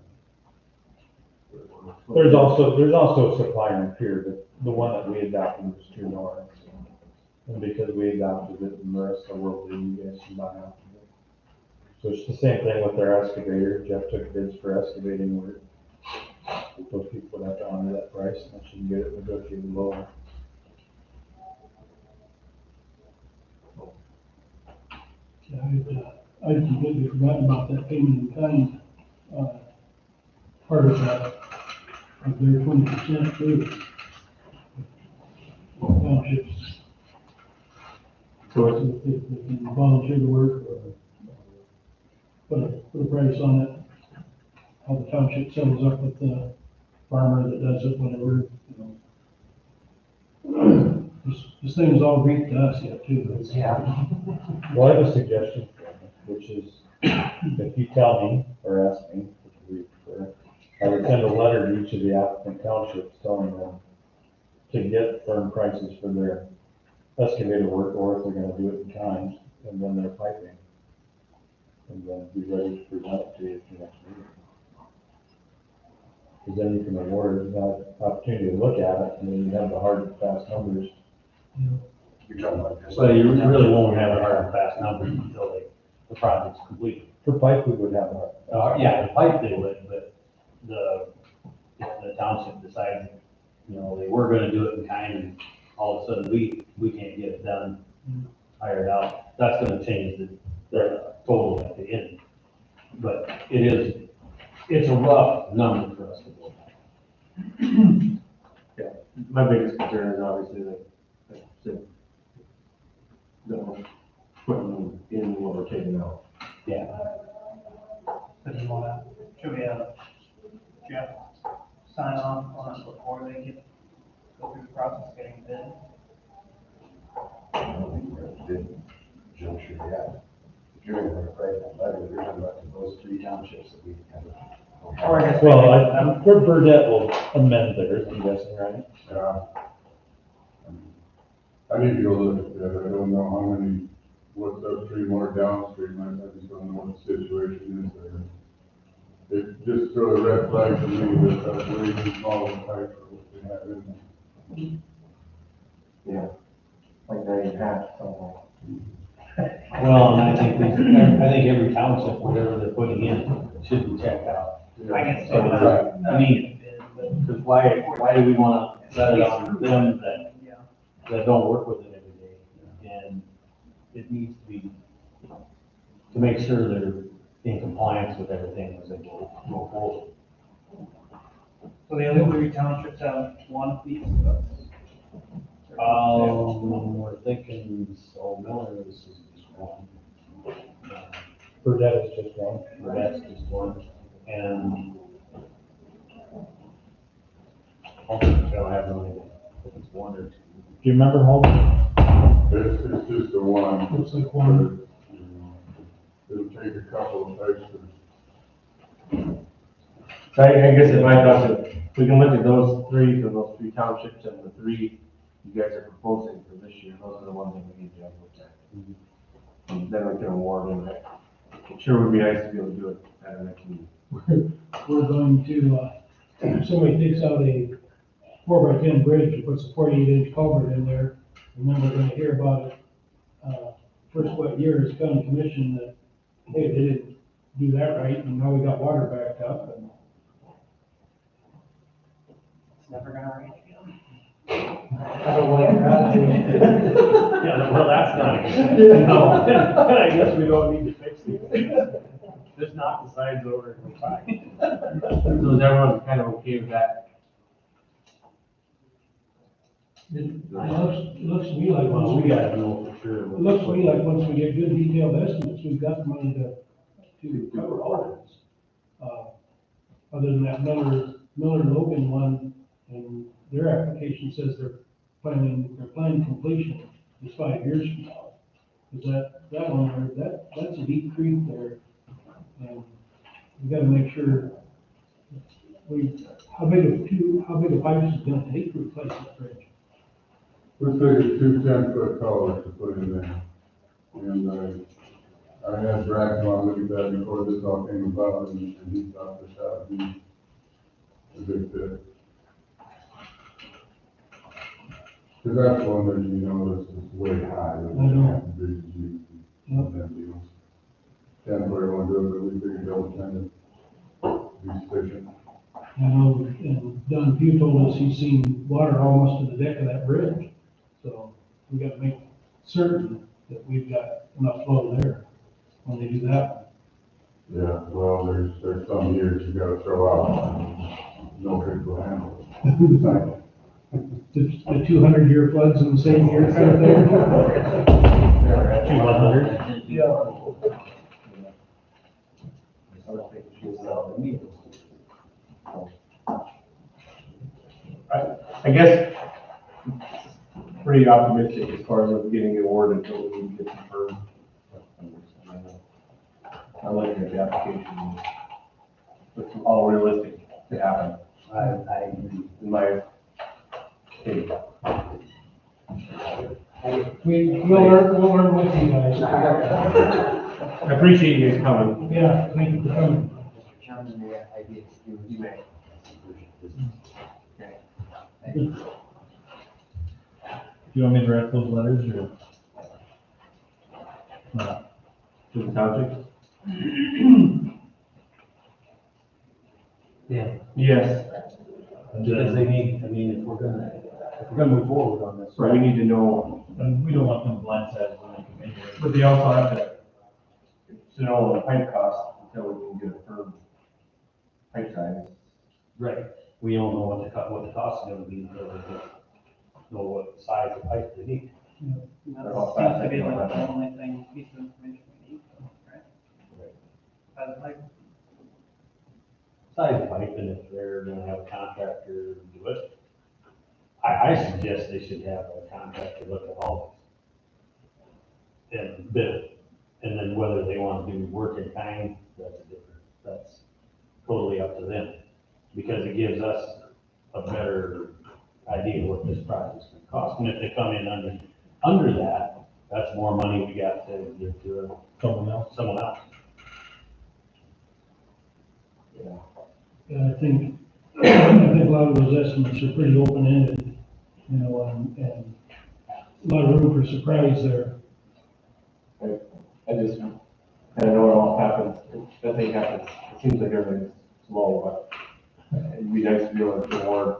There's also a supplier in Pier, but the one that we adopted was True North. And because we adopted it, and the rest of the world, you guys can buy out. So it's the same thing with their excavator. Jeff took bids for excavating work. Those people would have to honor that price, and she can get it negotiated lower. Yeah, I'd completely forgotten about that payment in kind, part of that, of their 20% too. Townships, so if it's, they can volunteer to work, put a price on it, how the township settles up with the farmer that does it, whatever, you know. This thing is all Greek to us yet too. Yeah. Well, I have a suggestion, which is, if you tell me or ask me, which we prefer, I would send a letter to each of the applicant townships telling them to get firm prices for their excavator work, or if they're gonna do it in kind, and then their piping. And then be ready to present it to you at the next meeting. Because then you can award, you have the opportunity to look at it, and then you have the hard and fast numbers. You're talking about this. So you really won't have a hard and fast number until the project's completed. For pipe, we would have that. Yeah, the pipe they would, but if the township decides, you know, they were gonna do it in kind, and all of a sudden we can't get it done, hired out, that's gonna change the total at the end. But it's a rough number for us to go by. yeah, my biggest concern is obviously that putting in what we're taking out. Yeah. So do you wanna, should we have Jeff sign off on it before they go through the process of getting bid? I don't think we're at the bid juncture yet. If you're gonna write that letter, you're talking about those 3 townships that we have. Or I guess. Well, Burdette will amend theirs, I'm guessing, right? Yeah. I need to go look at that, I don't know how many, what's upstream or downstream, I just don't know what the situation is there. It just throw a red flag to me that that's way too small a pipe for what they have in there. Yeah. Like 9.5, something. Well, and I think every township, whatever they're putting in, should be checked out. I can say So, that. I mean, because why do we wanna let it on them that don't work with it every day? And it needs to be, to make sure they're in compliance with everything as they go forward. So the other 3 townships have one piece of. We're thinking, Miller is just one. Burdette is just one. That's just one, and I don't have no idea if it's one or two. Do you remember Holden? It's just the one. Looks like one. It'll take a couple of pipes to. So I guess if I thought that we can look at those 3 for those 3 townships and the 3 you guys are proposing for this year, those are the ones that we need to look at. And then we can award them. It sure would be nice to be able to do it at our next meeting. We're going to, if somebody takes out a 4x10 bridge and puts a 48-inch culvert in there, and then we're gonna hear about it, first what year is county commission that, hey, they didn't do that right, and now we got water backed up, and It's never gonna rain again. I don't like that. Yeah, well, that's not a good. No, I guess we don't need to fix it. Just knock the sides over and we're fine. So is everyone kind of okay with that? it looks to me like Well, once we gotta know for sure. it looks to me like once we get good detailed estimates, we've got the money to cover all of this. Other than that Miller Logan one, and their application says their planning completion is 5 years from now. Is that one, that's a deep creek there, and we gotta make sure how big a pipe is it gonna take to replace that bridge? We figured 2 10-foot culverts to put in there. And I had Brad come on look at that before this all came about, and he thought that that would be a good fit. Because that's one that, you know, is way high, but we don't have to bridge you. And then deals. 10-foot one do it, but we figured that was kind of be sufficient. I know, and Don Pugh told us he's seen water almost to the deck of that bridge, so we gotta make certain that we've got enough flow there when they do that. Yeah, well, there's some years you gotta throw out, no big will handle it. The 200-year floods in the same year kind of thing. 100. Yeah. I guess pretty optimistic as far as getting the award until we can get confirmed. I'm looking at the application, it's all realistic to happen, I agree. in my opinion. We'll learn with you guys. I appreciate you guys coming. Yeah, thank you for coming. You may. Do you want me to write those letters, or? No. To the township? Yeah. Yes. Because they need, I mean, if we're gonna move forward on this. So we need to know, And we don't want them blindsided when they come in here. but they also have to know the pipe cost until we can get a firm pipe size. Right. We don't know what the cost is gonna be until we know what size of pipe they need. That seems to be like the only thing, piece of information we need, right? As like, Size of pipe, and if they're gonna have a contractor do it. I suggest they should have a contractor look at all this. And bid it, and then whether they wanna do work in kind, that's totally up to them. Because it gives us a better idea what this project's gonna cost, and if they come in under that, that's more money we got to give to Someone else? someone else. And I think a lot of those estimates are pretty open-ended, you know, and a lot of room for surprise there. I just, kind of know it all happens, nothing happens, it seems like everything's slow, but it'd be nice to be able to award,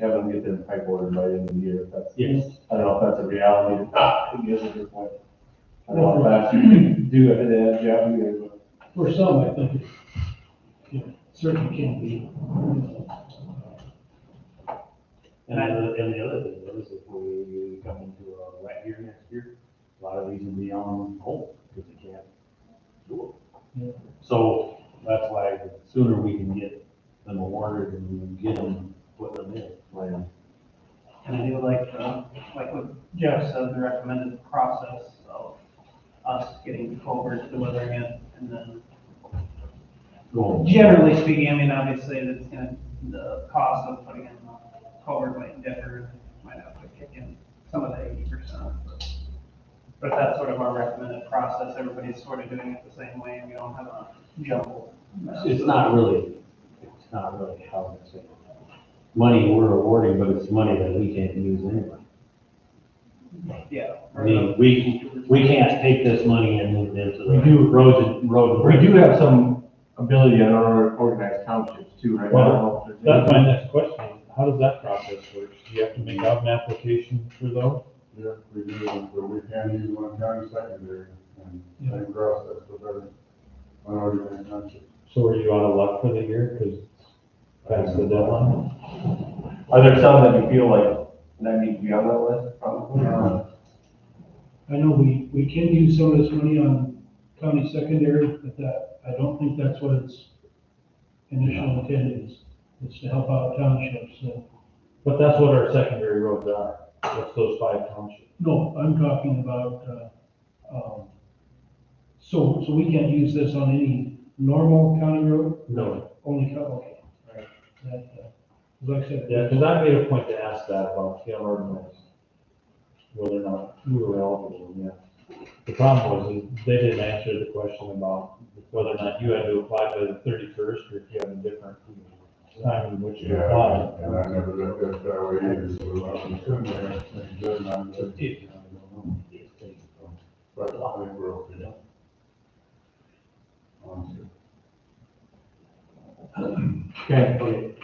have them get their pipe ordered by the end of the year, if that's. Yes. I don't know if that's a reality or not, I guess at this point. I don't know how fast you can do it, and yeah, we can, but. For some, I think it certainly can be. And the other thing is, if we come into a wet year next year, a lot of these will be on hold, because they can't do Yeah. it. So, that's why the sooner we can get them awarded and get them, put them in. and I do like what Jeff said, the recommended process of us getting the culvert, delivering it, and then Going. generally speaking, I mean, obviously, it's gonna, the cost of putting in the culvert might differ, might have to kick in some of the 80%. But that's sort of our recommended process, everybody's sort of doing it the same way, and we don't have a jumble. It's not really how it's money we're awarding, but it's money that we can't use anyway. Yeah. I mean, we can't take this money and move it into We the do. road and We bridge. do have some ability on our organized townships too, right now. That's my next question. How does that process work? Do you have to make out an application for those? Yeah, we do, but we can use one county secondary and same process with our unorganized township. So are you out of luck for the year? Cause past the deadline? Are there some that you feel like that need to be on that list, probably? I know we can use some of this money on county secondary, but I don't think that's what its initial intent is. It's to help out townships, so. But that's what our secondary roads are. That's those 5 townships. No, I'm talking about, so we can't use this on any normal county road? No. Only, okay, right. That, like I said. Yeah, cause I made a point to ask that about the unorganized, whether or not we were eligible, yeah. The problem was, is they didn't answer the question about whether or not you had to apply by the 31st, or if you had a different time in which you Yeah, apply. and I never looked at it that way either, so I'm assuming they're good, I'm just, I don't know. But I think we're okay. Honestly. Okay.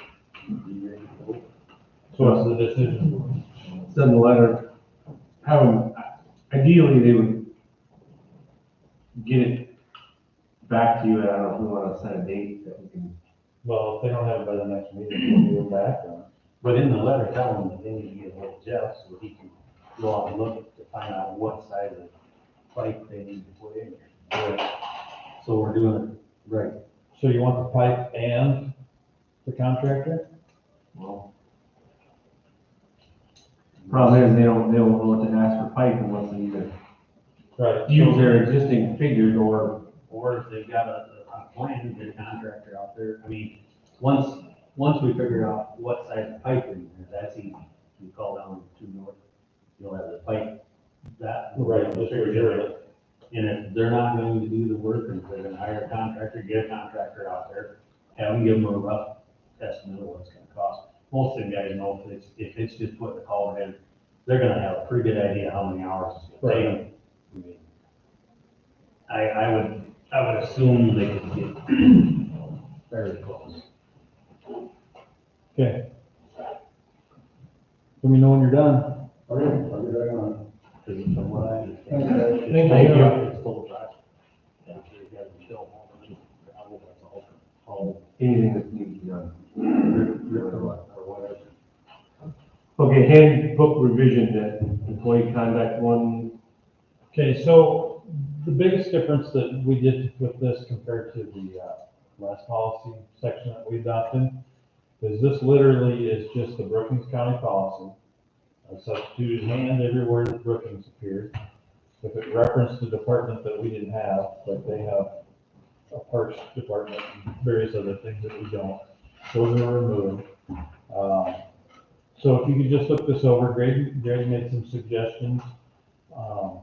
So what's the decision? Send a letter, have them, ideally, they would get it back to you, I don't know if we wanna set a date that we can. Well, if they don't have it by the next meeting, we'll go back on it. But in the letter, tell them that they need to get hold of Jeff so he can go out and look to find out what size of pipe they need to put in there. So we're doing it right. So you want the pipe and the contractor? Well, problem is, they don't know what to ask for pipe unless they either Right. use their existing figures or. Or if they've got a plan, get a contractor out there. I mean, once we figure out what size of pipe we're in there, that's easy. You call down to north, you'll have the pipe that. Right, just reserve it. And if they're not going to do the work, and if they're gonna hire a contractor, get a contractor out there, have them give them a rough estimate of what it's gonna cost. Most of the guys know if it's just putting the culvert in, they're gonna have a pretty good idea how many hours it's gonna take them. I mean, I would assume they could get fairly close. Okay. Let me know when you're done. Okay, I'll get that on. Because from what I understand. Thank you. It's total drive. Yeah, so you gotta be built all, that's all. Anything that needs to be done. Or whatever. Okay, handbook revision, that employee conduct one. Okay, so the biggest difference that we did with this compared to the last policy section that we adopted is this literally is just the Brookings County policy. I substituted hand everywhere that Brookings appeared. If it referenced a department that we didn't have, like they have a parks department and various other things that we don't, those are removed. So if you could just look this over, Greg made some suggestions.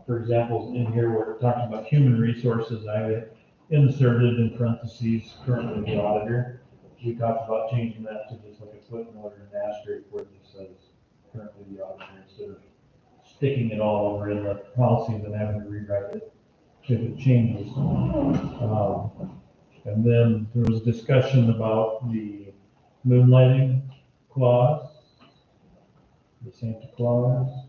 For example, in here, we're talking about human resources. I inserted in parentheses currently the auditor. We talked about changing that to just like a footnote or an asterisk where it just says currently the auditor, instead of sticking it all over in the policy and then having to rewrite it if it changes. And then there was discussion about the moonlighting clause, the Santa Claus.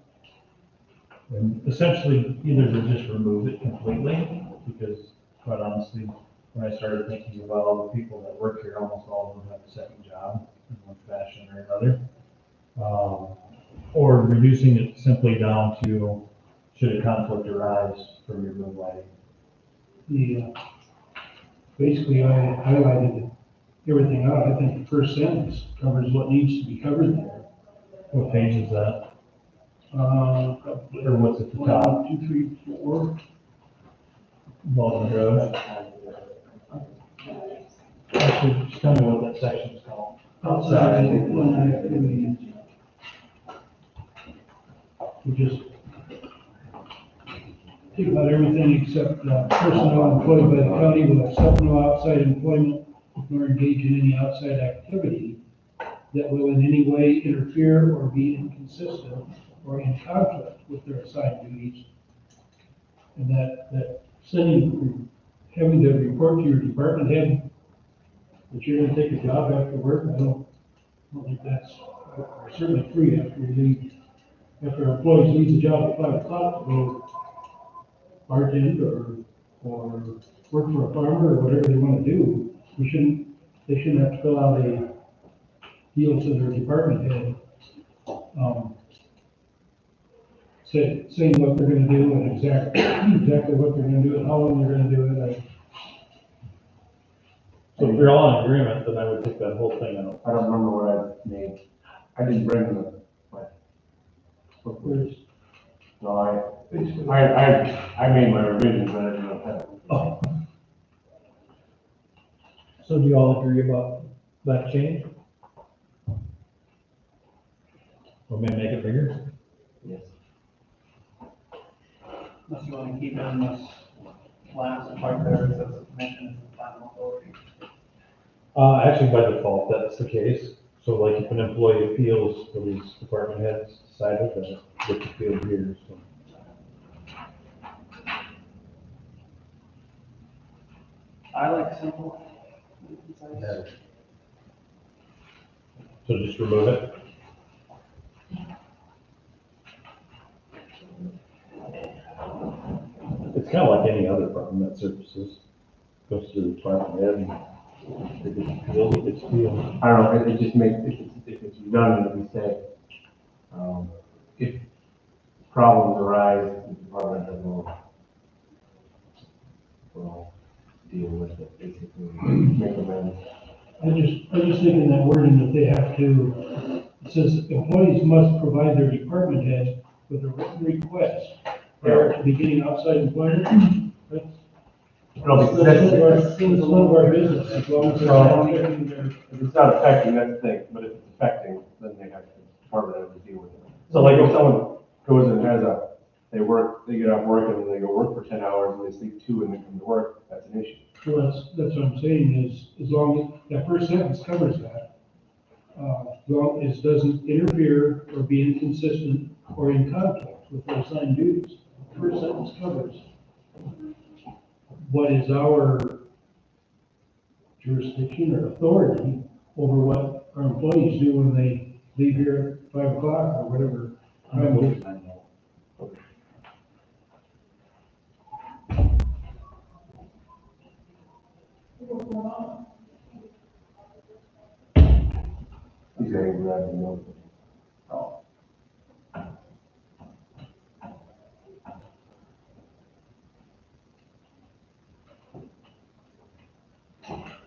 And essentially, either to just remove it completely, because quite honestly, when I started thinking about all the people that work here, almost all of them have a second job in one fashion or another. Or reducing it simply down to, should a conflict arise from your moonlighting? Basically, I highlighted everything out. I think the first sentence covers what needs to be covered there. What page is that? Or what's at the top? 1, 2, 3, 4. Baldwin Road. Actually, just tell me what that section is called. Outside activities. We just think about everything except personnel employed by the county will accept no outside employment nor engage in any outside activity that will in any way interfere or be inconsistent or in conflict with their assigned duties. And that having to report to your department head that you're gonna take a job after work, I don't think that's, we're certainly free after we leave, after our employees leave the job at 5 o'clock to go bartend or work for a farmer or whatever they wanna do. They shouldn't have to fill out a deal to their department head, saying what they're gonna do and exactly what they're gonna do and how long they're gonna do it. So if you're all in agreement, then I would take that whole thing out. I don't remember what I made. I didn't bring them, but. No, I made my revisions, but I didn't know that. Oh. So do you all agree about that change? Want me to make it bigger? Yes. Unless you want to keep it in this last part there, it says the commission is the final authority. Actually, by default, that's the case. So like if an employee appeals for these department heads decided that it's appealed here, so. I like simple. So just remove it. It's kind of like any other problem that surfaces, goes through the department head and if it's appealed, it's appealed. I don't know, it just makes, if it's redundant, we say, if problems arise, the department head will deal with it, basically, make amends. I just think in that wording that they have to, it says employees must provide their department head with a written request prior to beginning outside employment. That's No, because that's, none of our business, as long as they're not affecting their. if it's not affecting, that's the thing, but if it's affecting, then they have to, department head to deal with it. So like if someone goes and has they get off work and then they go work for 10 hours and they sleep 2 and then come to work, that's an issue. Well, that's what I'm saying is, as long as, that first sentence covers that. As long as it doesn't interfere or be inconsistent or in conflict with their assigned duties. The first sentence covers what is our jurisdiction or authority over what our employees do when they leave here at 5 o'clock or whatever. He's going to grab the note.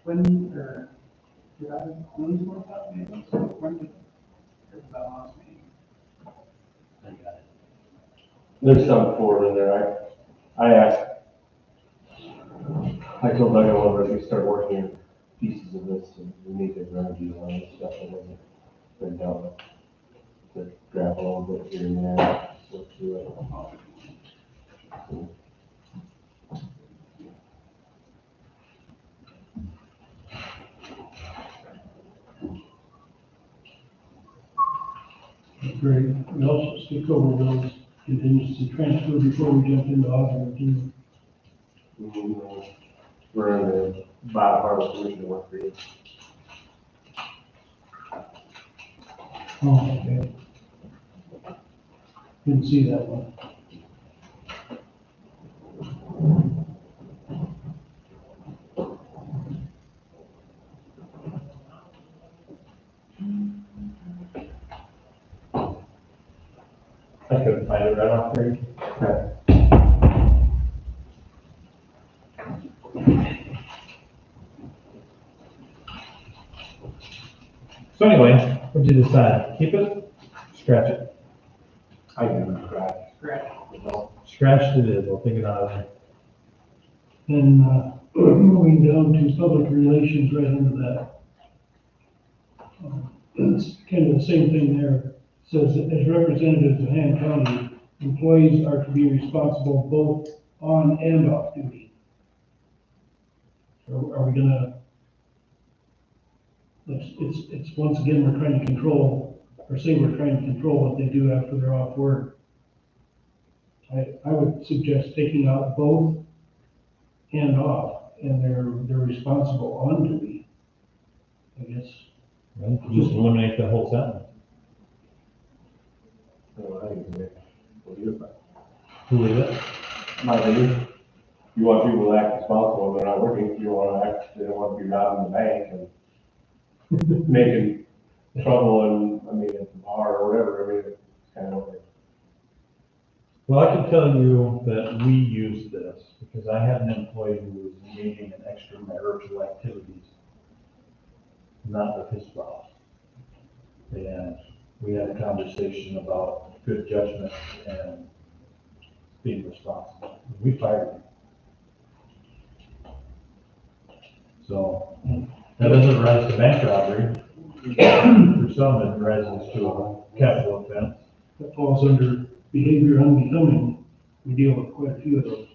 When, did I lose one of that meeting? When did, that last meeting? There's some forward in there, I asked, I told Doug I wanted to start working in pieces of this, and we need to remedy a lot of stuff that wasn't been dealt with. To grab a little bit here and there, look through it. Great. We also stick over those contingency transfer before we jump into auditor too. We're in the bottom part of the commission work for you. Oh, okay. Didn't see that one. I couldn't find it right off there. Okay. So anyway, what'd you decide? Keep it? Scratch it? I can scratch. Correct. Scratched it is, I'll take it out of there. Then, moving down to public relations right under that. It's kind of the same thing there. Says, as representatives of Han County, employees are to be responsible both on and off duty. Are we gonna, it's once again, we're trying to control or say we're trying to control what they do after they're off work, I would suggest taking out both and off, and they're responsible on duty. I guess, Well, just eliminate the whole sentence. So I think it's, what do you think? Leave it. My opinion, you want people to act responsible when they're not working, you don't want to act, they don't want to be robbing the bank and making trouble and, I mean, at the bar or whatever, I mean, it's kind of like. Well, I can tell you that we use this because I had an employee who was engaging in extramarital activities, not with his spouse. And we had a conversation about good judgment and being responsible. We fired him. So that doesn't rise to bank robbery. For some, it rises to a capital offense. that falls under behavior unbecoming. We deal with quite a few of those.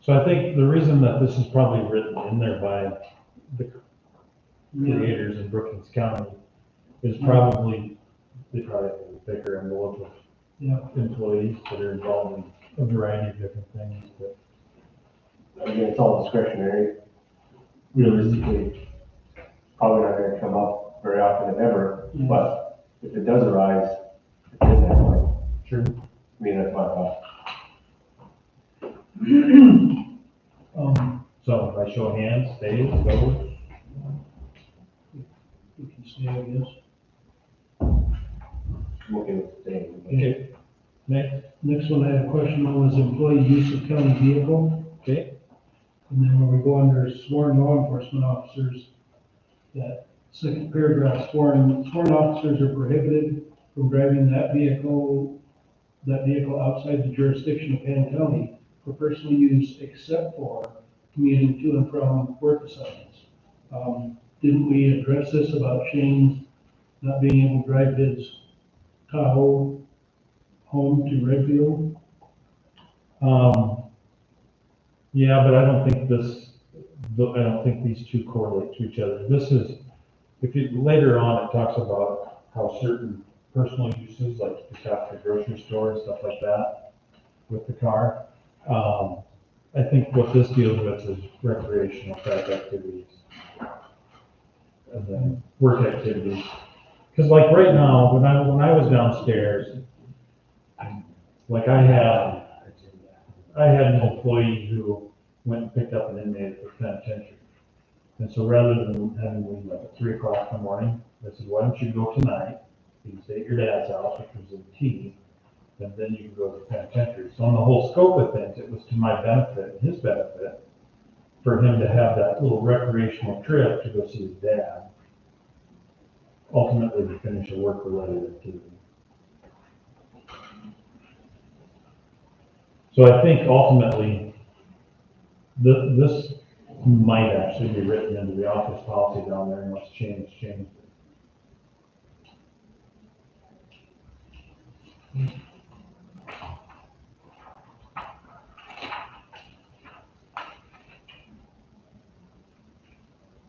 So I think the reason that this is probably written in there by the creators in Brookings County is probably, they probably have a bigger envelope of Yeah. employees that are involved in a variety of different things, but Again, it's all discretionary. Realistically, probably not gonna come up very often if ever, but if it does arise, it's in that way. sure. I mean, that's my thought. So by show of hands, stay, go. We can say, I guess. I'm okay with staying. Okay. Next, Next one I had a question on was employee use of county vehicle. okay. And then when we go under sworn law enforcement officers, that second paragraph, sworn officers are prohibited from driving that vehicle outside the jurisdiction of Penn County for personal use except for commuting to and from work assignments. Didn't we address this about Shane's not being able to drive his Tahoe home to Redfield? Yeah, but I don't think these two correlate to each other. This is, if you, later on, it talks about how certain personal uses, like you shop at the grocery store and stuff like that with the car. I think what this deals with is recreational type activities. And then work activities. Because like right now, when I was downstairs, like I had an employee who went and picked up an inmate at the penitentiary. And so rather than having to leave like at 3 o'clock in the morning, I said, why don't you go tonight? You can stay at your dad's house, which was in T, and then you can go to the penitentiary. So on the whole scope of things, it was to my benefit and his benefit for him to have that little recreational trip to go see his dad, ultimately to finish a work-related activity. So I think ultimately, this might actually be written into the office policy down there, and what's changed it.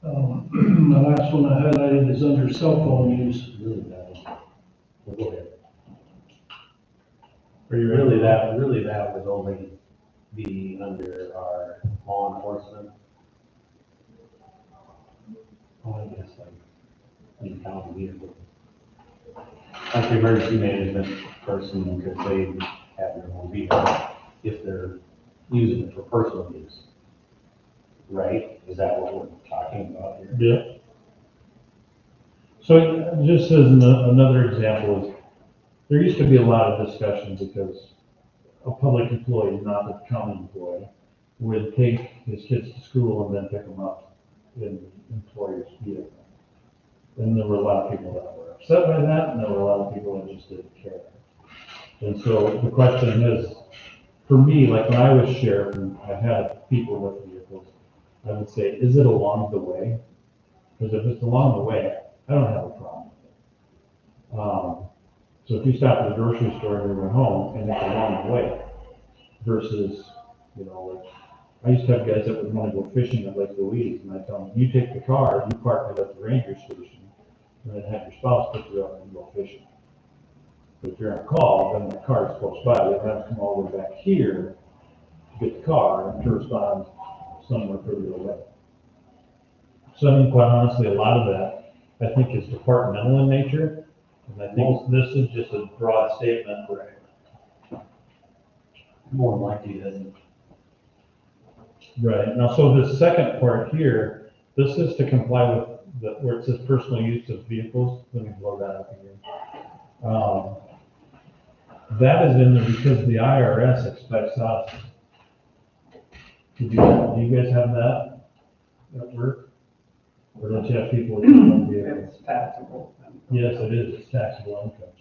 The last one I highlighted is under cell phone use. Really that, well, go ahead. Are you ready? Really that would only be under our law enforcement. Oh, I guess like, in county vehicle. Like the emergency management person could say have their own vehicle if they're using it for personal use. Right? Is that what we're talking about here? Yeah. So just as another example is, there used to be a lot of discussion because a public employee, not a county employee, would take his kids to school and then pick them up in the employer's vehicle. And there were a lot of people that were upset by that, and there were a lot of people that just didn't care. And so the question is, for me, like when I was sheriff and I had people with vehicles, I would say, is it along the way? Because if it's along the way, I don't have a problem with it. So if you stop at the grocery store and you're going home and it's along the way versus, like, I used to have guys that would want to go fishing at Lake Louise and I tell them, you take the car, you park it at the ranger station and then have your spouse picks you up and you go fishing. But if you're on call, then the car's close by, you don't have to come all the way back here to get the car and to respond somewhere further away. So I mean, quite honestly, a lot of that, I think, is departmental in nature. And I think this is just a broad statement. More than likely, it isn't. Right, now, so the second part here, this is to comply with the, where it says personal use of vehicles, let me blow that up again. That is in there because the IRS expects us to do that. Do you guys have that at work? Or don't you have people with their own vehicles? It's taxable. Yes, it is, it's taxable income.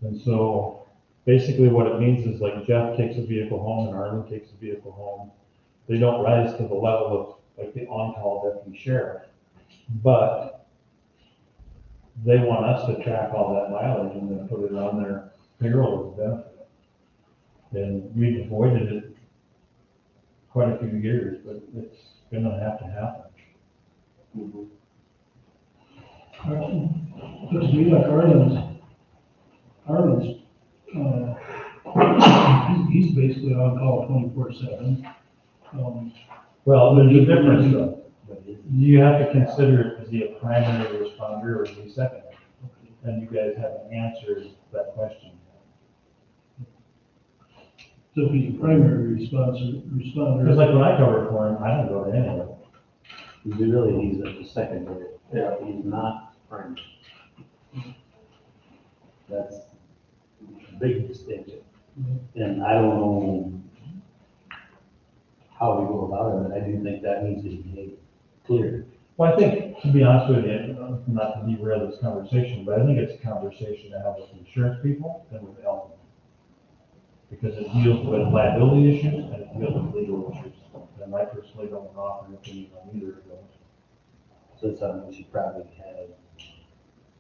And so, basically what it means is like Jeff takes a vehicle home and Arlen takes a vehicle home. They don't rise to the level of like the on-call deputy sheriff, but they want us to track all that mileage and then put it on their payroll as a benefit. And we've avoided it quite a few years, but it's gonna have to happen. Looks to me like Arlen's, he's basically on call 24/7. Well, there's a difference though. You have to consider, is he a primary responder or is he secondary? And you guys haven't answered that question. So if he's a primary responder. Because like when I cover for him, I don't go to any of it. He's at the secondary. Yeah. He's not primary. That's a big distinction. And I don't know how we go about it, but I do think that needs to be made clear. Well, I think, to be honest with you, not to derail this conversation, but I think it's a conversation to have with insurance people and with Elton. Because it deals with liability issues and it deals with legal issues. And I personally don't want to offer an opinion on either of those. So it's something we should probably have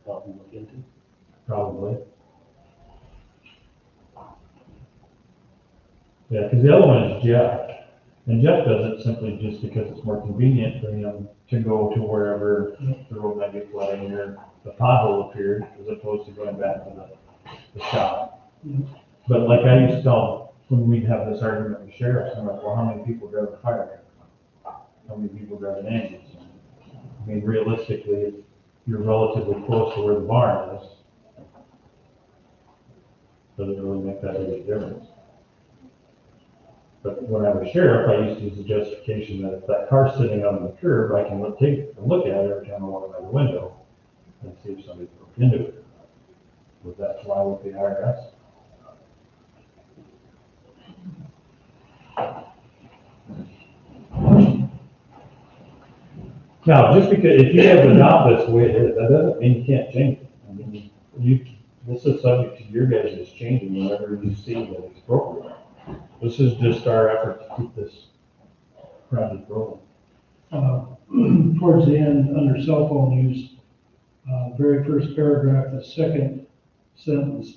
Elton look into. Probably. Yeah, because the other one is Jeff. And Jeff does it simply just because it's more convenient for him to go to wherever the road might be flooding or the pothole appeared, as opposed to going back to the shop. But like I used to tell, when we'd have this argument with sheriffs, I'm like, well, how many people drive a fire truck? How many people drive an ambulance? I mean, realistically, if you're relatively close to where the barn is, doesn't really make that big a difference. But when I was sheriff, I used to use the justification that if that car's sitting on the curb, I can take a look at it every time I walk by the window and see if somebody broke into it. Would that fly with the IRS? Now, just because, if you have the job that's the way it is, that doesn't mean you can't change it. I mean, this is subject to your guys' changing whenever you see that it's appropriate. This is just our effort to keep this project rolling. Towards the end, under cell phone use, very first paragraph, the second sentence.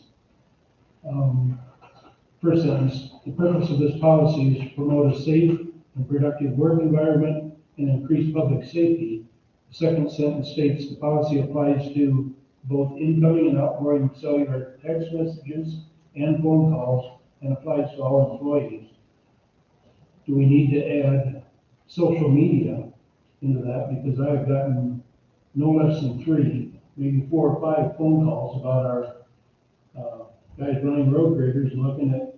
First sentence, the purpose of this policy is to promote a safe and productive work environment and increase public safety. The second sentence states the policy applies to both incoming and outgoing cellular text messages and phone calls and applies to all employees. Do we need to add social media into that? Because I've gotten no less than 3, maybe 4 or 5 phone calls about our guys running road graders looking at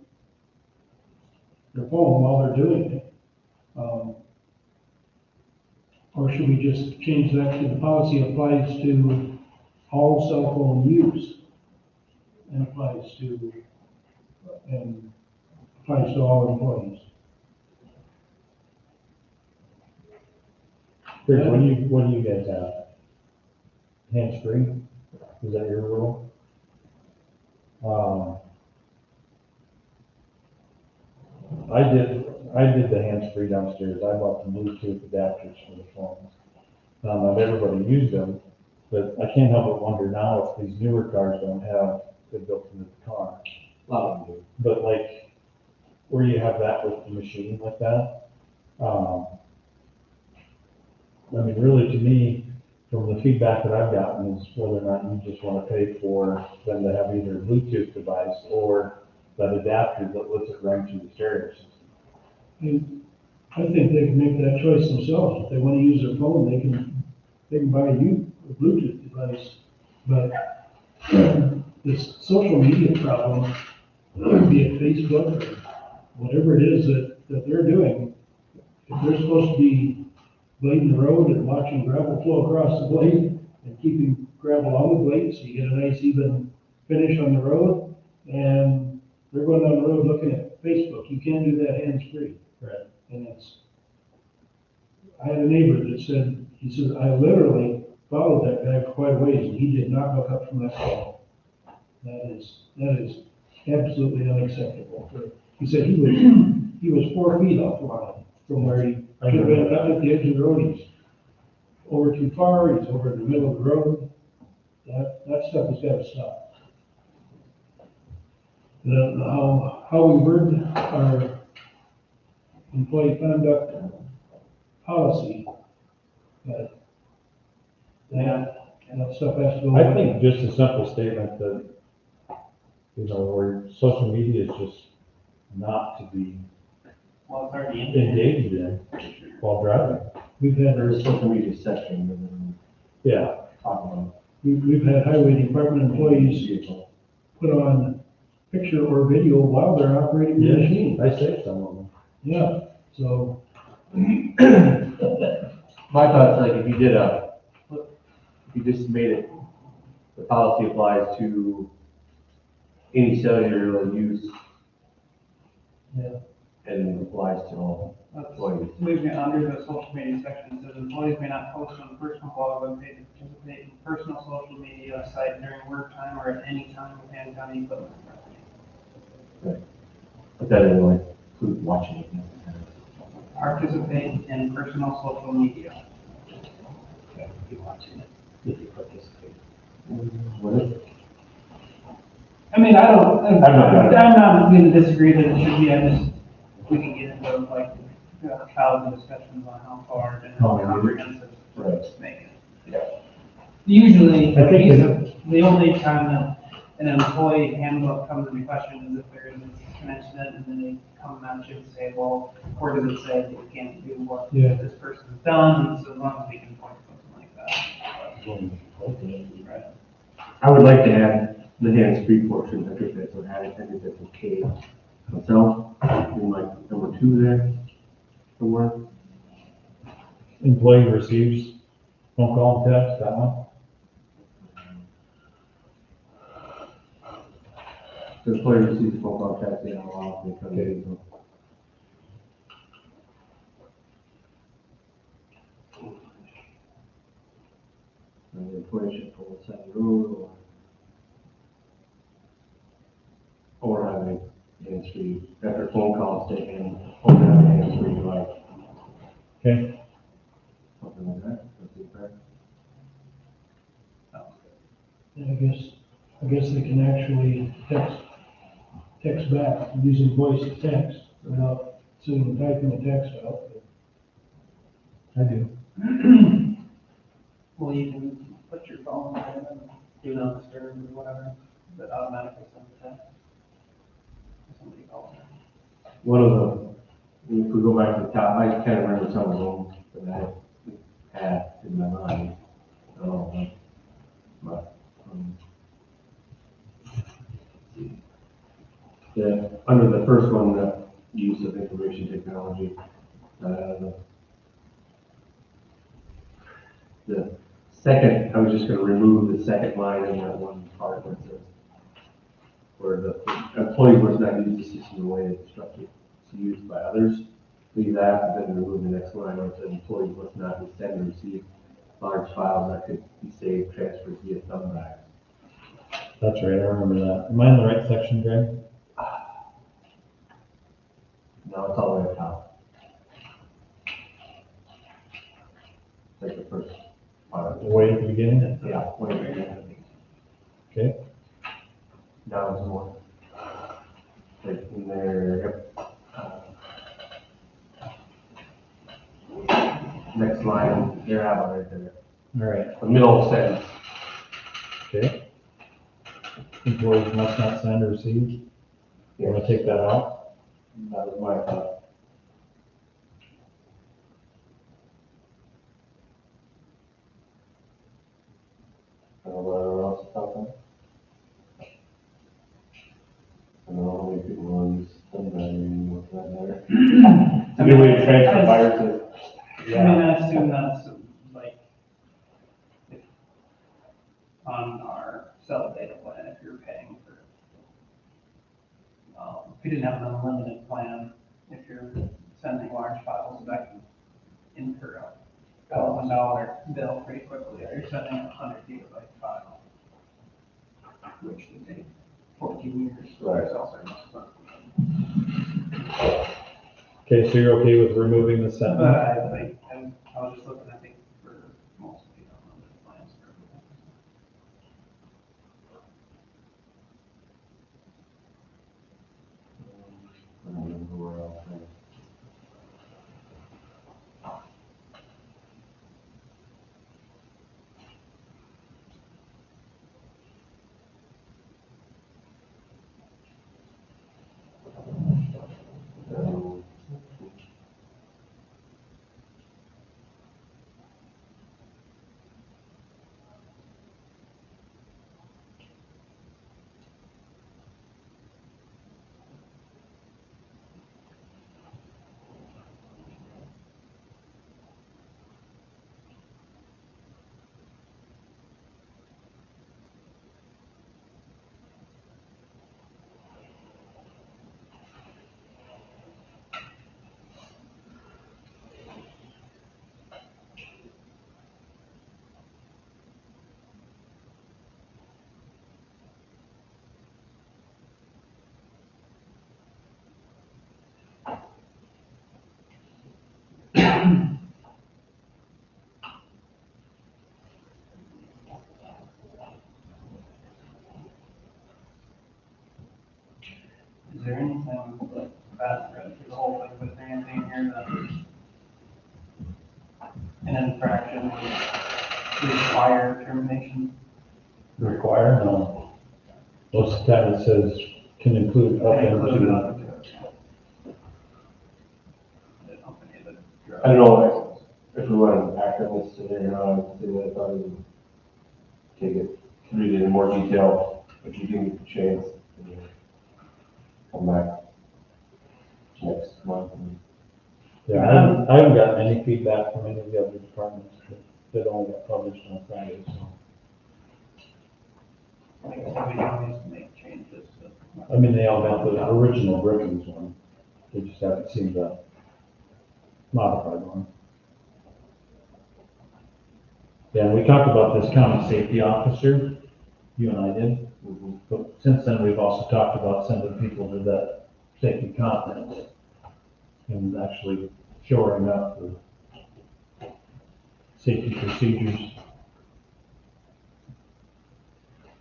their phone while they're doing it. Or should we just change that to the policy applies to all cell phone use and applies to all employees? Chris, what do you guys have? Hands-free? Is that your rule? I did the hands-free downstairs. I bought the Bluetooth adapters for the phones. Not everybody used them, but I can't help but wonder now if these newer cars don't have it built into the car. A lot of them do. But like, where you have that with the machine like that, I mean, really, to me, from the feedback that I've gotten is whether or not you just wanna pay for them to have either a Bluetooth device or that adapter that lets it run through the stereo system. And I think they can make that choice themselves. If they want to use their phone, they can buy you a Bluetooth device. But this social media problem, be it Facebook or whatever it is that they're doing, if they're supposed to be blading the road and watching gravel flow across the blade and keeping gravel on the blade so you get a nice even finish on the road, and they're going down the road looking at Facebook, you can't do that hands-free. Right. And I had a neighbor that said, he said, I literally followed that guy for quite a ways, and he did not look up from that phone. That is absolutely unacceptable. He said he was 4 feet off the line from where he should have been down at the edge of the road. He's over too far, he's over in the middle of the road. That stuff has got to stop. How we word our employee conduct policy, but that stuff has to go. I think just a simple statement that, where social media is just not to be Well, it's already in. engaged in while driving. We've had, There's a social media section, and then Yeah, talk about we've had highway department employees vehicle. put on picture or video while they're operating the machine. I say some of them. Yeah, so. My thoughts, like, if you just made it, the policy applies to any cellular use. Yeah. And applies to all employees. Leaves me under the social media section, it says employees may not post on personal blog or page to participate in personal social media site during work time or at any time within county equipment. Right. But that doesn't like include watching it necessarily. Participate in personal social media. Yeah, you're watching it, if you participate. What is? I mean, I'm not- not gonna disagree that it should be, we can get into like a thousand discussions on how far and how comprehensive Right. to make it. Yeah. Usually, I think the only time that an employee handbook comes into question is if there is an incident and then they come at you and say, well, where does it say that you can't do what Yeah. this person's done? So as long as we can point to something like that. Right. I would like to add the hands-free portion, I think that's what I think that's okay. Myself, in like number 2 there, somewhere. Employee receives phone call and text, that one. The employee receives a phone call, text, they don't allow it, they come in. And the employee should pull the side road or having hands-free, after phone calls taken, or having hands-free, like, Okay, something like that, that's it, correct? I guess they can actually text back using voice to text without sitting and typing the text out. I do. Well, you can put your phone in and do not disturb or whatever, that automatically sends a text. Somebody calls. One of the, if we go back to the top, I can't remember some of them that I had in my mind. But, yeah, under the first one, the use of information technology, the second, I was just gonna remove the second line in that one part where it says, where the employee was not use the system in a way that's instructed to use by others. Leave that, and then remove the next line where it says employees must not be sent or receive large files that could be saved, transferred via thumb drive. That's right, I remember that. Am I in the right section, Greg? No, it's all the way up top. Like the first part. Way at the beginning? Yeah, way at the beginning. Okay. Down some more. Like in there, yep. Next line, there, have it right there. All right, the middle sentence. okay. Employees must not send or receive. You wanna take that out? That was my thought. Anyone else about that? I don't know how many people on this, what's that matter? It's a good way to transfer fire to. I mean, I assume that's like, if on our cell data plan, if you're paying for, if you didn't have an unlimited plan, if you're sending large files, that can incur a $1,000 bill pretty quickly if you're sending a 100 GB file, which would take 14 years. Right. Cell service, but Okay, so you're okay with removing the But sentence? I think, I was just looking, I think, for most of the unlimited plans. I don't remember where else. Is there anything that, through the whole thing, was there anything here that an infraction would require termination? Require, no. Most of the time it says can include up Can include to. up to. The company that drove. I don't know, if we want to act on this scenario, I would say that I probably would take it, read it in more detail, if you give me the chance. And then come back next month. Yeah, I haven't gotten any feedback from any of the other departments that only got published on Friday, so. Like I said, we don't need to make changes, but. I mean, they all got the original Brookings one, they just haven't seen the modified one. Yeah, we talked about this county safety officer, you and I did, but since then, we've also talked about sending people to that safety conference and actually shoring up the safety procedures.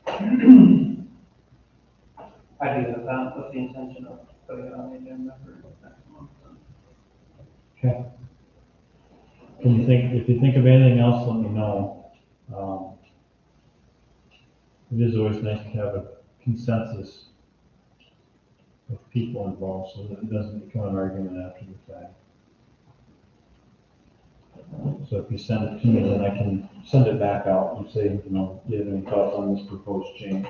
I do have that with the intention of putting it on the agenda for next month. Okay. Can you think, if you think of anything else, let me know. It is always nice to have a consensus of people involved, so that it doesn't become an argument after the fact. So if you send it to me, then I can send it back out and say, you know, do you have any thoughts on this proposed change?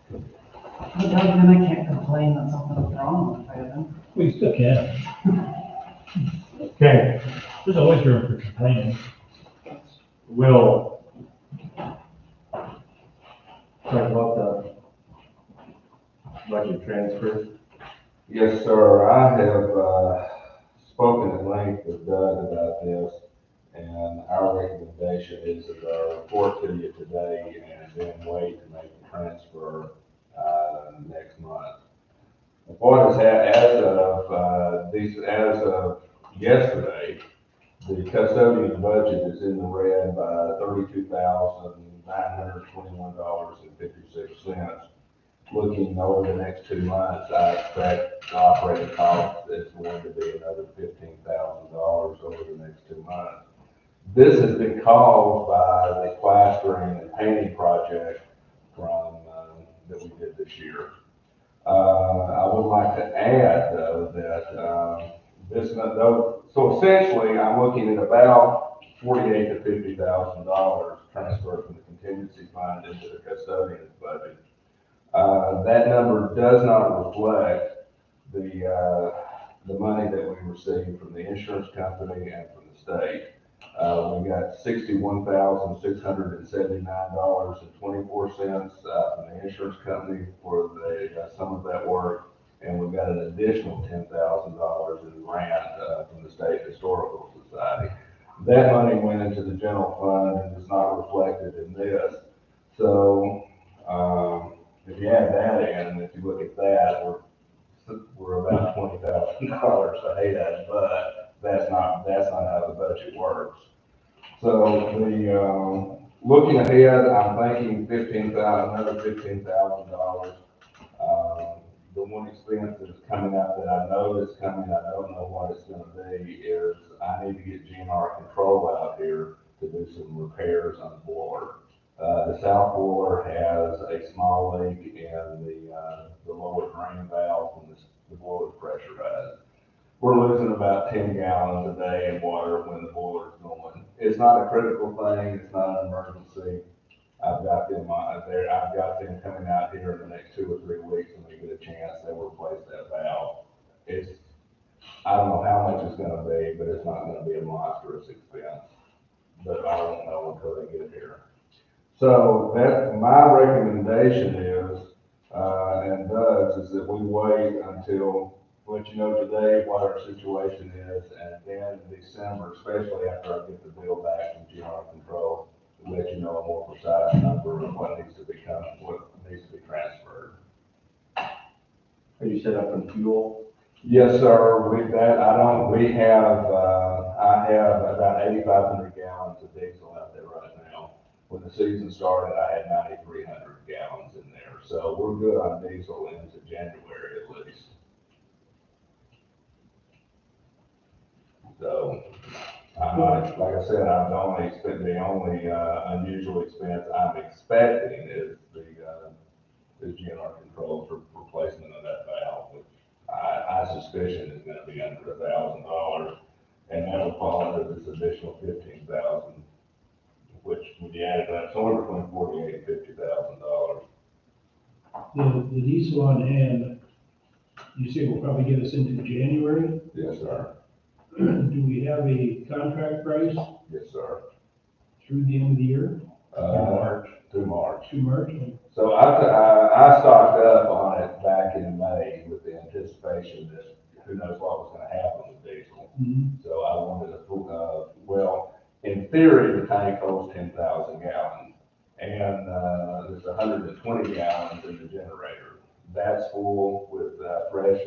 But then I can't complain that something's wrong with it. We still can. Okay, There's always room for complaining. we'll talk about the budget transfer. Yes, sir. I have, spoken at length with Doug about this, and our recommendation is that I report to you today and then wait to make the transfer, next month. What is, as of yesterday, the custodian budget is in the red by $32,921.56. looking over the next 2 months, I expect the operating cost is going to be another $15,000 over the next 2 months. This has been caused by the plastering and painting project that we did this year. I would like to add though that, so essentially I'm looking at about $48,000 to $50,000 transfer from the contingency fund into the custodian's budget. That number does not reflect the money that we received from the insurance company and from the state. We got $61,679.24 from the insurance company for some of that work, and we got an additional $10,000 in grant from the State Historical Society. That money went into the general fund and is not reflected in this. So if you add that in, and if you look at that, we're about $20,000 ahead, but that's not how the budget works. So looking ahead, I'm thinking another $15,000. The one expense that is coming up that I know is coming, I don't know what it's gonna be, is I need to get GNR Control out here to do some repairs on the boiler. The south boiler has a small leak in the lower drain valve when the boiler is pressurized. We're losing about 10 gallons a day in water when the boiler is going. It's not a critical thing, it's not an emergency. I've got them coming out here in the next 2 or 3 weeks, and we get a chance, they will replace that valve. I don't know how much it's gonna be, but it's not gonna be a monstrous expense. But I don't know until they get here. So my recommendation is, and Doug's, is that we wait until, let you know today what our situation is, and then in December, especially after I get the bill back from GNR Control, to let you know a more precise number of what needs to be transferred. Are you set up in fuel? Yes, sir. I have about 8,500 gallons of diesel out there right now. When the season started, I had 9,300 gallons in there. So we're good on diesel into January at least. So, like I said, the only unusual expense I'm expecting is the GNR Control for replacement of that valve, which I suspicion is gonna be under $1,000, and that would fall under this additional 15,000, which would be added up somewhere between $48,000 and $50,000. The diesel on hand, you say will probably get us into January? Yes, sir. Do we have a contract price Yes, sir. through the end of the year? Through March. To March? So I stocked up on it back in May with the anticipation that who knows what was gonna happen with diesel. Mhm. So I wanted to, well, in theory, the tank holds 10,000 gallons, and there's 120 gallons in the generator. That's full with fresh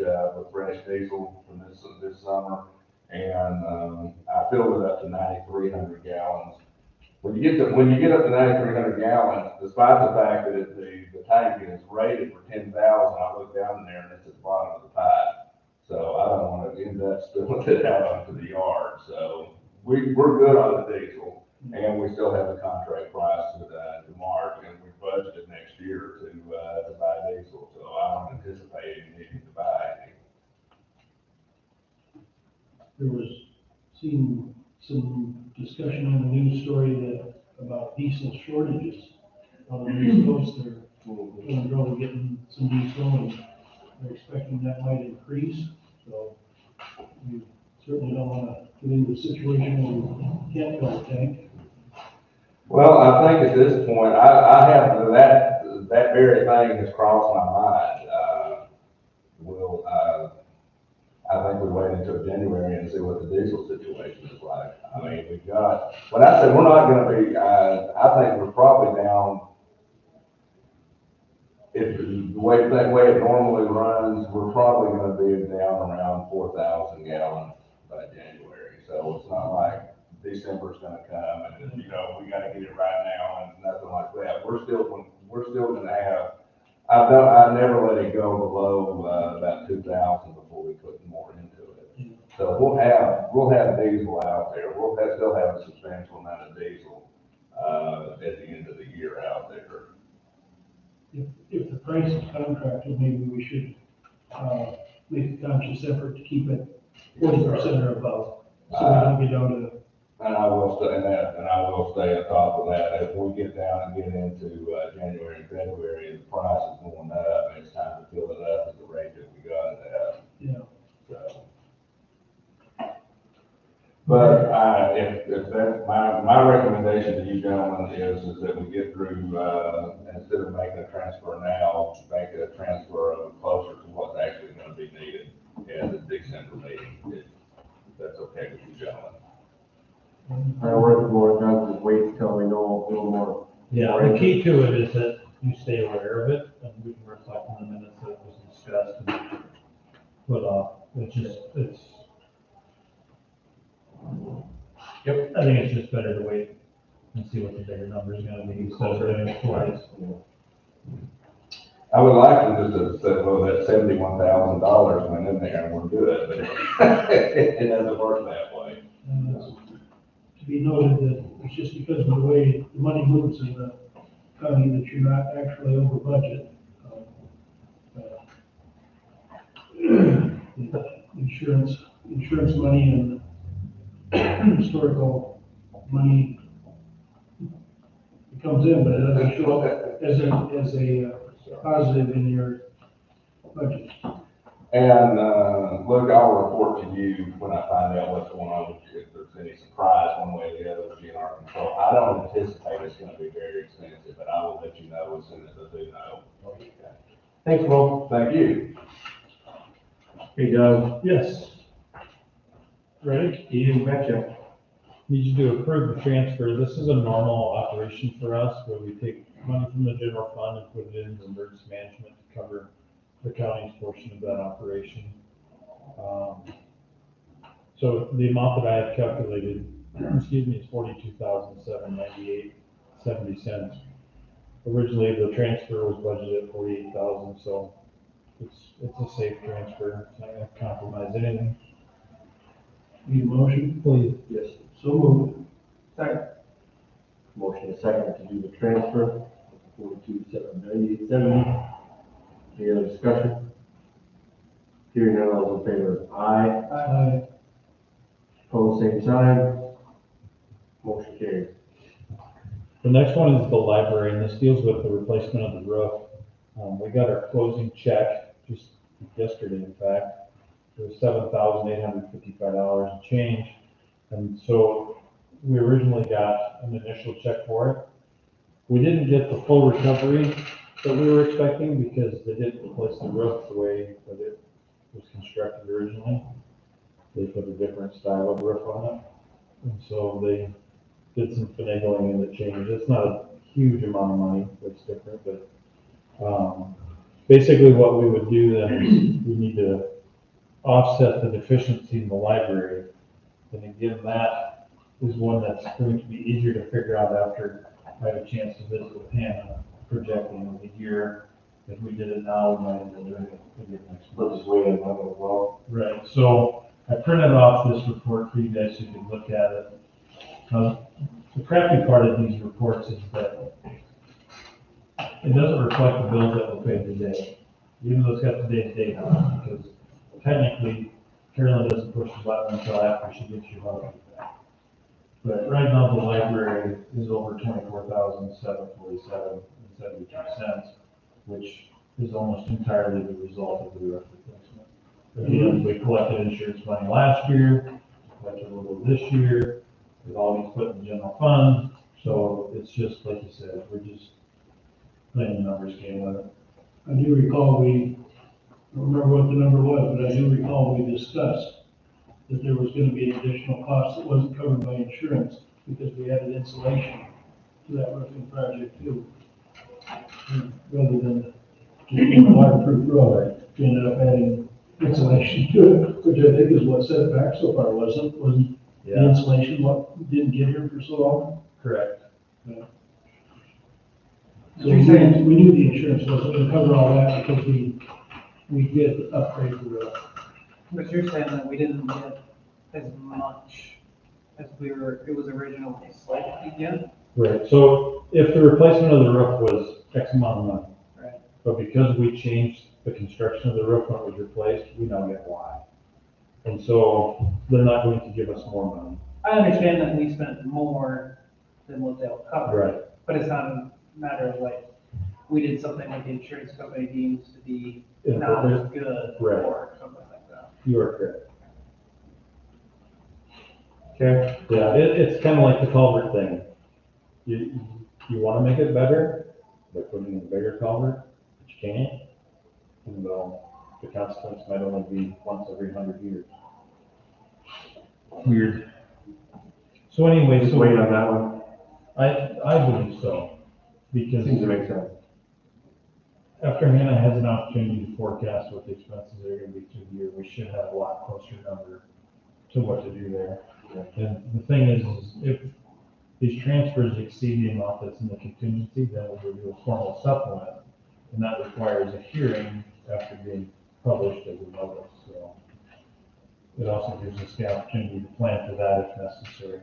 diesel from this summer, and I filled it up to 9,300 gallons. When you get up to 9,300 gallons, despite the fact that the tank is rated for 10,000, I look down there and it's at the bottom of the pipe. So I don't want to end up spilling it out onto the yard. So we're good on the diesel, and we still have the contract price to March, and we budgeted next year to buy diesel. So I don't anticipate needing to buy any. There was some discussion on the news story about diesel shortages on the East Coast. They're really getting some diesel, and they're expecting that might increase. So we certainly don't want to get into a situation where we can't fill a tank. Well, I think at this point, I have that very thing has crossed my mind. I think we wait until January and see what the diesel situation is like. I mean, when I say we're not gonna be, I think we're probably down, if the way it normally runs, we're probably gonna be down around 4,000 gallons by January. So it's not like December's gonna come and, we gotta get it right now and nothing like that. We're still gonna have I never let it go below, about 2,000 before we put more into it. So we'll have diesel out there, still have a substantial amount of diesel, at the end of the year out there. If the price is contracted, maybe we should, make a conscious effort to keep it 40% or above. So we don't get down to, And I will stay, and I will stay on top of that. If we get down and get into, January and February, and the price is going up, and it's time to fill it up at the rate that we got it at. yeah. So. But, if that, my recommendation to you gentlemen is that we get through, instead of making a transfer now, make a transfer of closer to what's actually gonna be needed in the December meeting, if that's okay with you gentlemen. Our work more does is wait until we know a little more. Yeah, the key to it is that you stay aware of it, and we can reflect on the minutes that was discussed and put off. Yep. I think it's just better to wait and see what the bigger number is gonna be, instead of doing it twice. I would like to just say, well, that $71,000 went in there and we're good, but it doesn't work that way. To be noted that it's just because of the way the money moves in the county that you're not actually over budget. Insurance money and historical money comes in, but it doesn't show up as a positive in your budget. And, look, I'll report to you when I find out what's going on, if there's any surprise one way or the other, be in our control. I don't anticipate it's gonna be very expensive, but I will let you know as soon as I do know. Okay. Thanks, Will. Thank you. Hey, Doug. Yes. Ready? You betcha. Need you to approve the transfer. This is a normal operation for us, where we take money from the general fund and put it into emergency management to cover the county's portion of that operation. So the amount that I have calculated, excuse me, is $42,798.70. Originally, the transfer was budgeted at $48,000, so it's a safe transfer. It's not gonna compromise anything. Need a motion? Please. Yes. So moved. Second. Motion is second to do the transfer, 42,798.70. Any other discussion? Hearing none, all those in favor, aye. Aye. Opposed, same sign. Motion carries. The next one is the library, and this deals with the replacement of the roof. We got our closing check just yesterday, in fact. It was $7,855 and change. And so we originally got an initial check for it. We didn't get the full recovery that we were expecting because they didn't replace the roof the way that it was constructed originally. They put a different style of roof on it. And so they did some finagling in the change. It's not a huge amount of money that's different, but basically what we would do then is we need to offset the deficiency in the library. And again, that is one that's going to be easier to figure out after I have a chance to visit with Hannah, projecting a year. If we did it now, we might end up doing it again next month. Let's wait on that as well. Right, so I printed off this report for you guys so you can look at it. The crappy part of these reports is that it doesn't reflect the bills that were paid today, even though it's got today's date on it, because technically Carolyn doesn't push the button until after she gets your money back. But right now, the library is over $24,747.72, which is almost entirely the result of the roof replacement. Again, we collected insurance money last year, collected a little this year, it all gets put in the general fund, so it's just, like you said, we're just playing the numbers game with it. I do recall I don't remember what the number was, but I do recall we discussed that there was gonna be an additional cost that wasn't covered by insurance because we added insulation to that roofing project too. Rather than just a waterproof roof, we ended up adding insulation to it, which I think is what set it back so far, wasn't the insulation what didn't get here for so long? Correct. Yeah. So we knew the insurance wasn't gonna cover all that because we did upgrade the roof. But you're saying that we didn't get as much as it was originally slated to get? Right, so if the replacement of the roof was X amount of money. Right. But because we changed the construction of the roof when it was replaced, we now get Y. And so they're not going to give us more money. I understand that we spent more than what they'll cover. Right. But it's not a matter of like, we did something that the insurance company deems to be not as good Right. or something like that. You are correct. Okay. Yeah, it's kind of like the culvert thing. You want to make it better by putting in a bigger culvert, but you can't. And the consequence might only be once every 100 years. Weird. So anyway, Just so wait on that one. I believe so, because Seems to make sense. after Hannah has an opportunity to forecast what the expenses are going to be through the year, we should have a lot closer number to what to do there. And the thing is if these transfers exceed the amount that's in the contingency, then we'll do a formal supplement. And that requires a hearing after being published as a notice, so. It also gives us the opportunity to plan for that if necessary.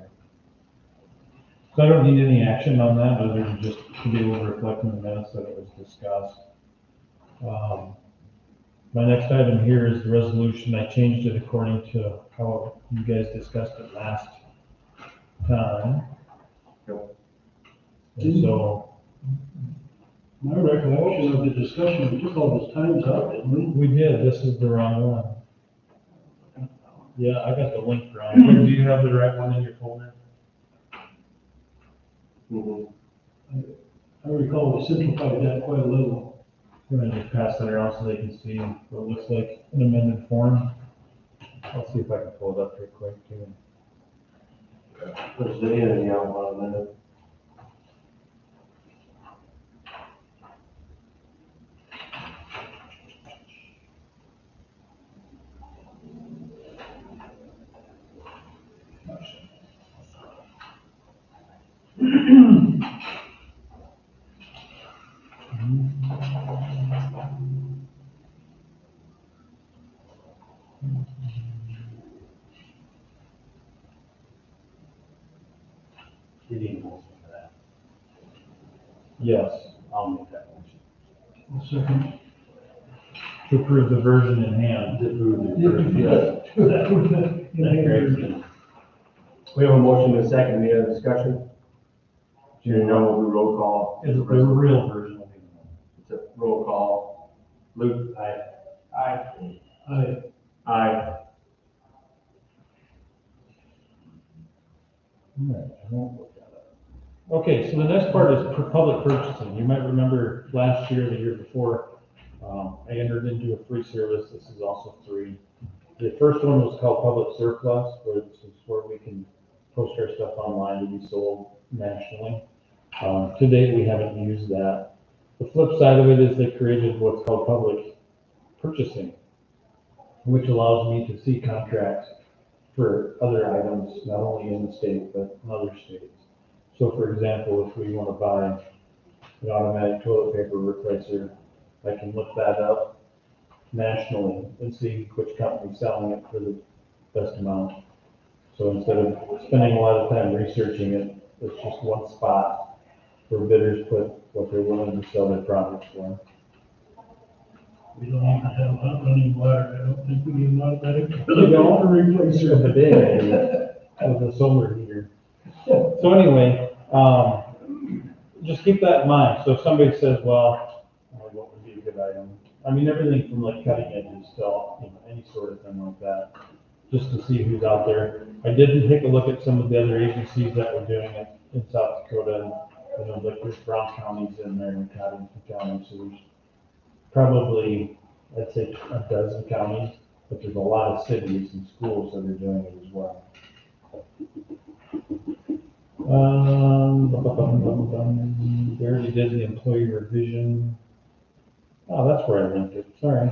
So I don't need any action on that, other than just to be able to reflect in the minutes that it was discussed. My next item here is the resolution. I changed it according to how you guys discussed it last time. And so, My recollection of the discussion, we took all those times out, didn't we? we did, this is the wrong one. Yeah, I got the link wrong. Do you have the right one in your folder? I recall we simplified that quite a little. I'm gonna just pass that around so they can see what it looks like in amended form. I'll see if I can pull it up real quick too. There's the in and the out on a minute. You need a motion for that. Yes, I'll make that motion. A second. to approve the version in hand. To approve the first, yes. That great. We have a motion and a second, any other discussion? Hearing none, we'll do roll call. It's the real version of it. It's a roll call. Luke? Aye. Aye. Aye. Aye. Alright, I won't look that up. Okay, so the next part is for public purchasing. You might remember last year, the year before, I entered into a free service. This is also free. The first one was called Public Surplus, which is where we can post our stuff online to be sold nationally. To date, we haven't used that. The flip side of it is they created what's called public purchasing, which allows me to see contracts for other items, not only in the state, but in other states. So for example, if we want to buy an automatic toilet paper replacer, I can look that up nationally and see which company's selling it for the best amount. So instead of spending a lot of time researching it, it's just one spot where bidders put what they're willing to sell their products for. We don't even have hot running water. I don't think we need an automatic. You don't? Replacer. Of the day, with a solar heater. So anyway, just keep that in mind. So if somebody says, well, what would be a good item? I mean, everything from like cutting edges to, any sort of thing like that, just to see who's out there. I did take a look at some of the other agencies that were doing it in South Dakota, and, like there's Brown counties in there and Cottington County, so there's probably, I'd say a dozen counties, but there's a lot of cities and schools that are doing it as well. We already did the employee revision. Oh, that's where I linked it, sorry.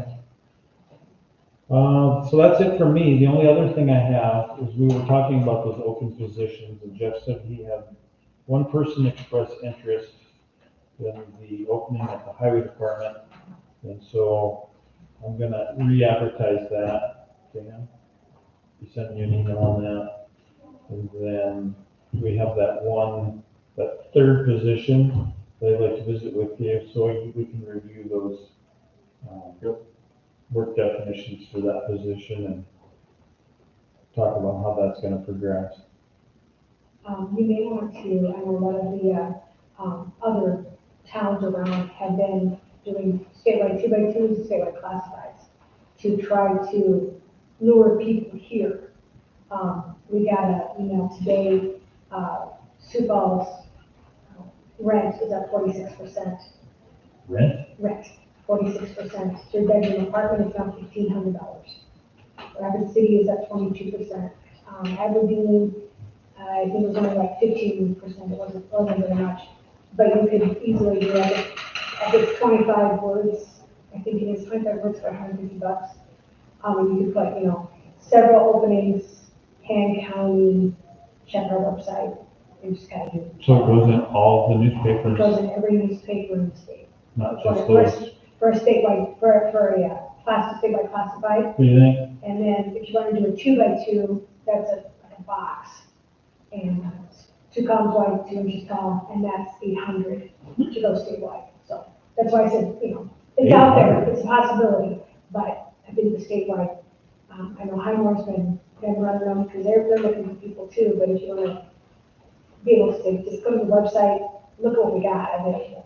So that's it for me. The only other thing I have is we were talking about those open positions, and Jeff said he had one person express interest in the opening at the highway department. And so I'm gonna re-advertise that, Dan. Be sending you an email on that. And then we have that third position that I'd like to visit with you, so we can review those, work definitions for that position and talk about how that's gonna progress. You may want to, I know a lot of the, other towns around have been doing statewide 2x2s, statewide classifieds, to try to lure people here. We got an email today, Sioux Falls rent is up 46%. Rent? Rent, 46%. Three-bedroom apartment is now $1,500. Rapid City is up 22%. Aberdeen, I think it was only like 15%, it wasn't very much. But you could easily do it, I think 25 words, I think it is 25 words for $150. You could put, several openings, Han County, check our website, and just kind of do. So it goes in all the It newspapers, goes in every newspaper in the state. not For just a- those, For a statewide, for a statewide classified. what do you think? And then if you want to do a 2x2, that's a box. And it's 2 columns wide, 2 inches tall, and that's 800 to go statewide. So that's why I said, it's out there, it's a possibility, but I think the statewide, I know Highmore's been running them because they're looking for people too, but if you want to be able to just go to the website, look at what we got available.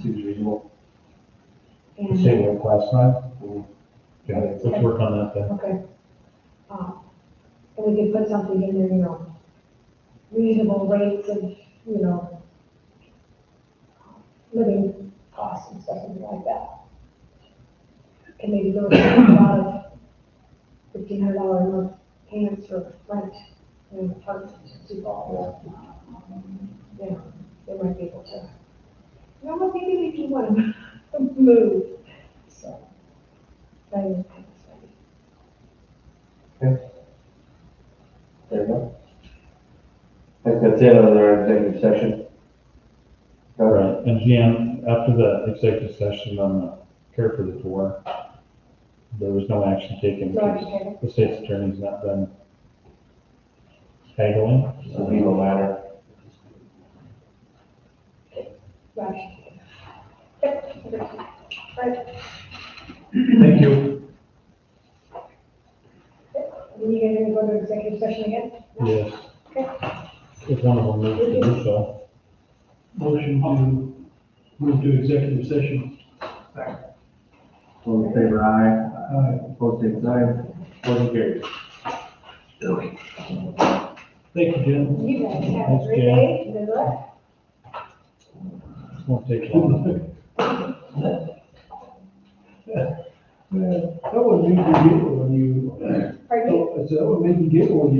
Seems reasonable. And- Statewide classified? Yeah, let's work on that then. Okay. And we could put something in there, reasonable rates of, living costs and stuff, something like that. And maybe go to a lot of $1,500 a month payments for rent in an apartment to all. They might be able to, maybe we can want to move, so. That is kind of study. There you go. I think that's it on our executive session. Right, and Jan, after the executive session on the care for the tour, there was no action taken No action because taken. the state's attorney's not been haggling. It's a legal matter. Right. Yep. Right. Thank you. Are you guys gonna go to executive session again? No? Yes, Okay. if one of them moves to do so. Motion to move to executive session. All in favor, aye. Aye. Opposed, same sign. Motion carries. Thank you, Jim. You guys have a Thanks, great Jan. day. Good luck. Won't take long. That would make you giggle when you, Pardon me? that would make you giggle when you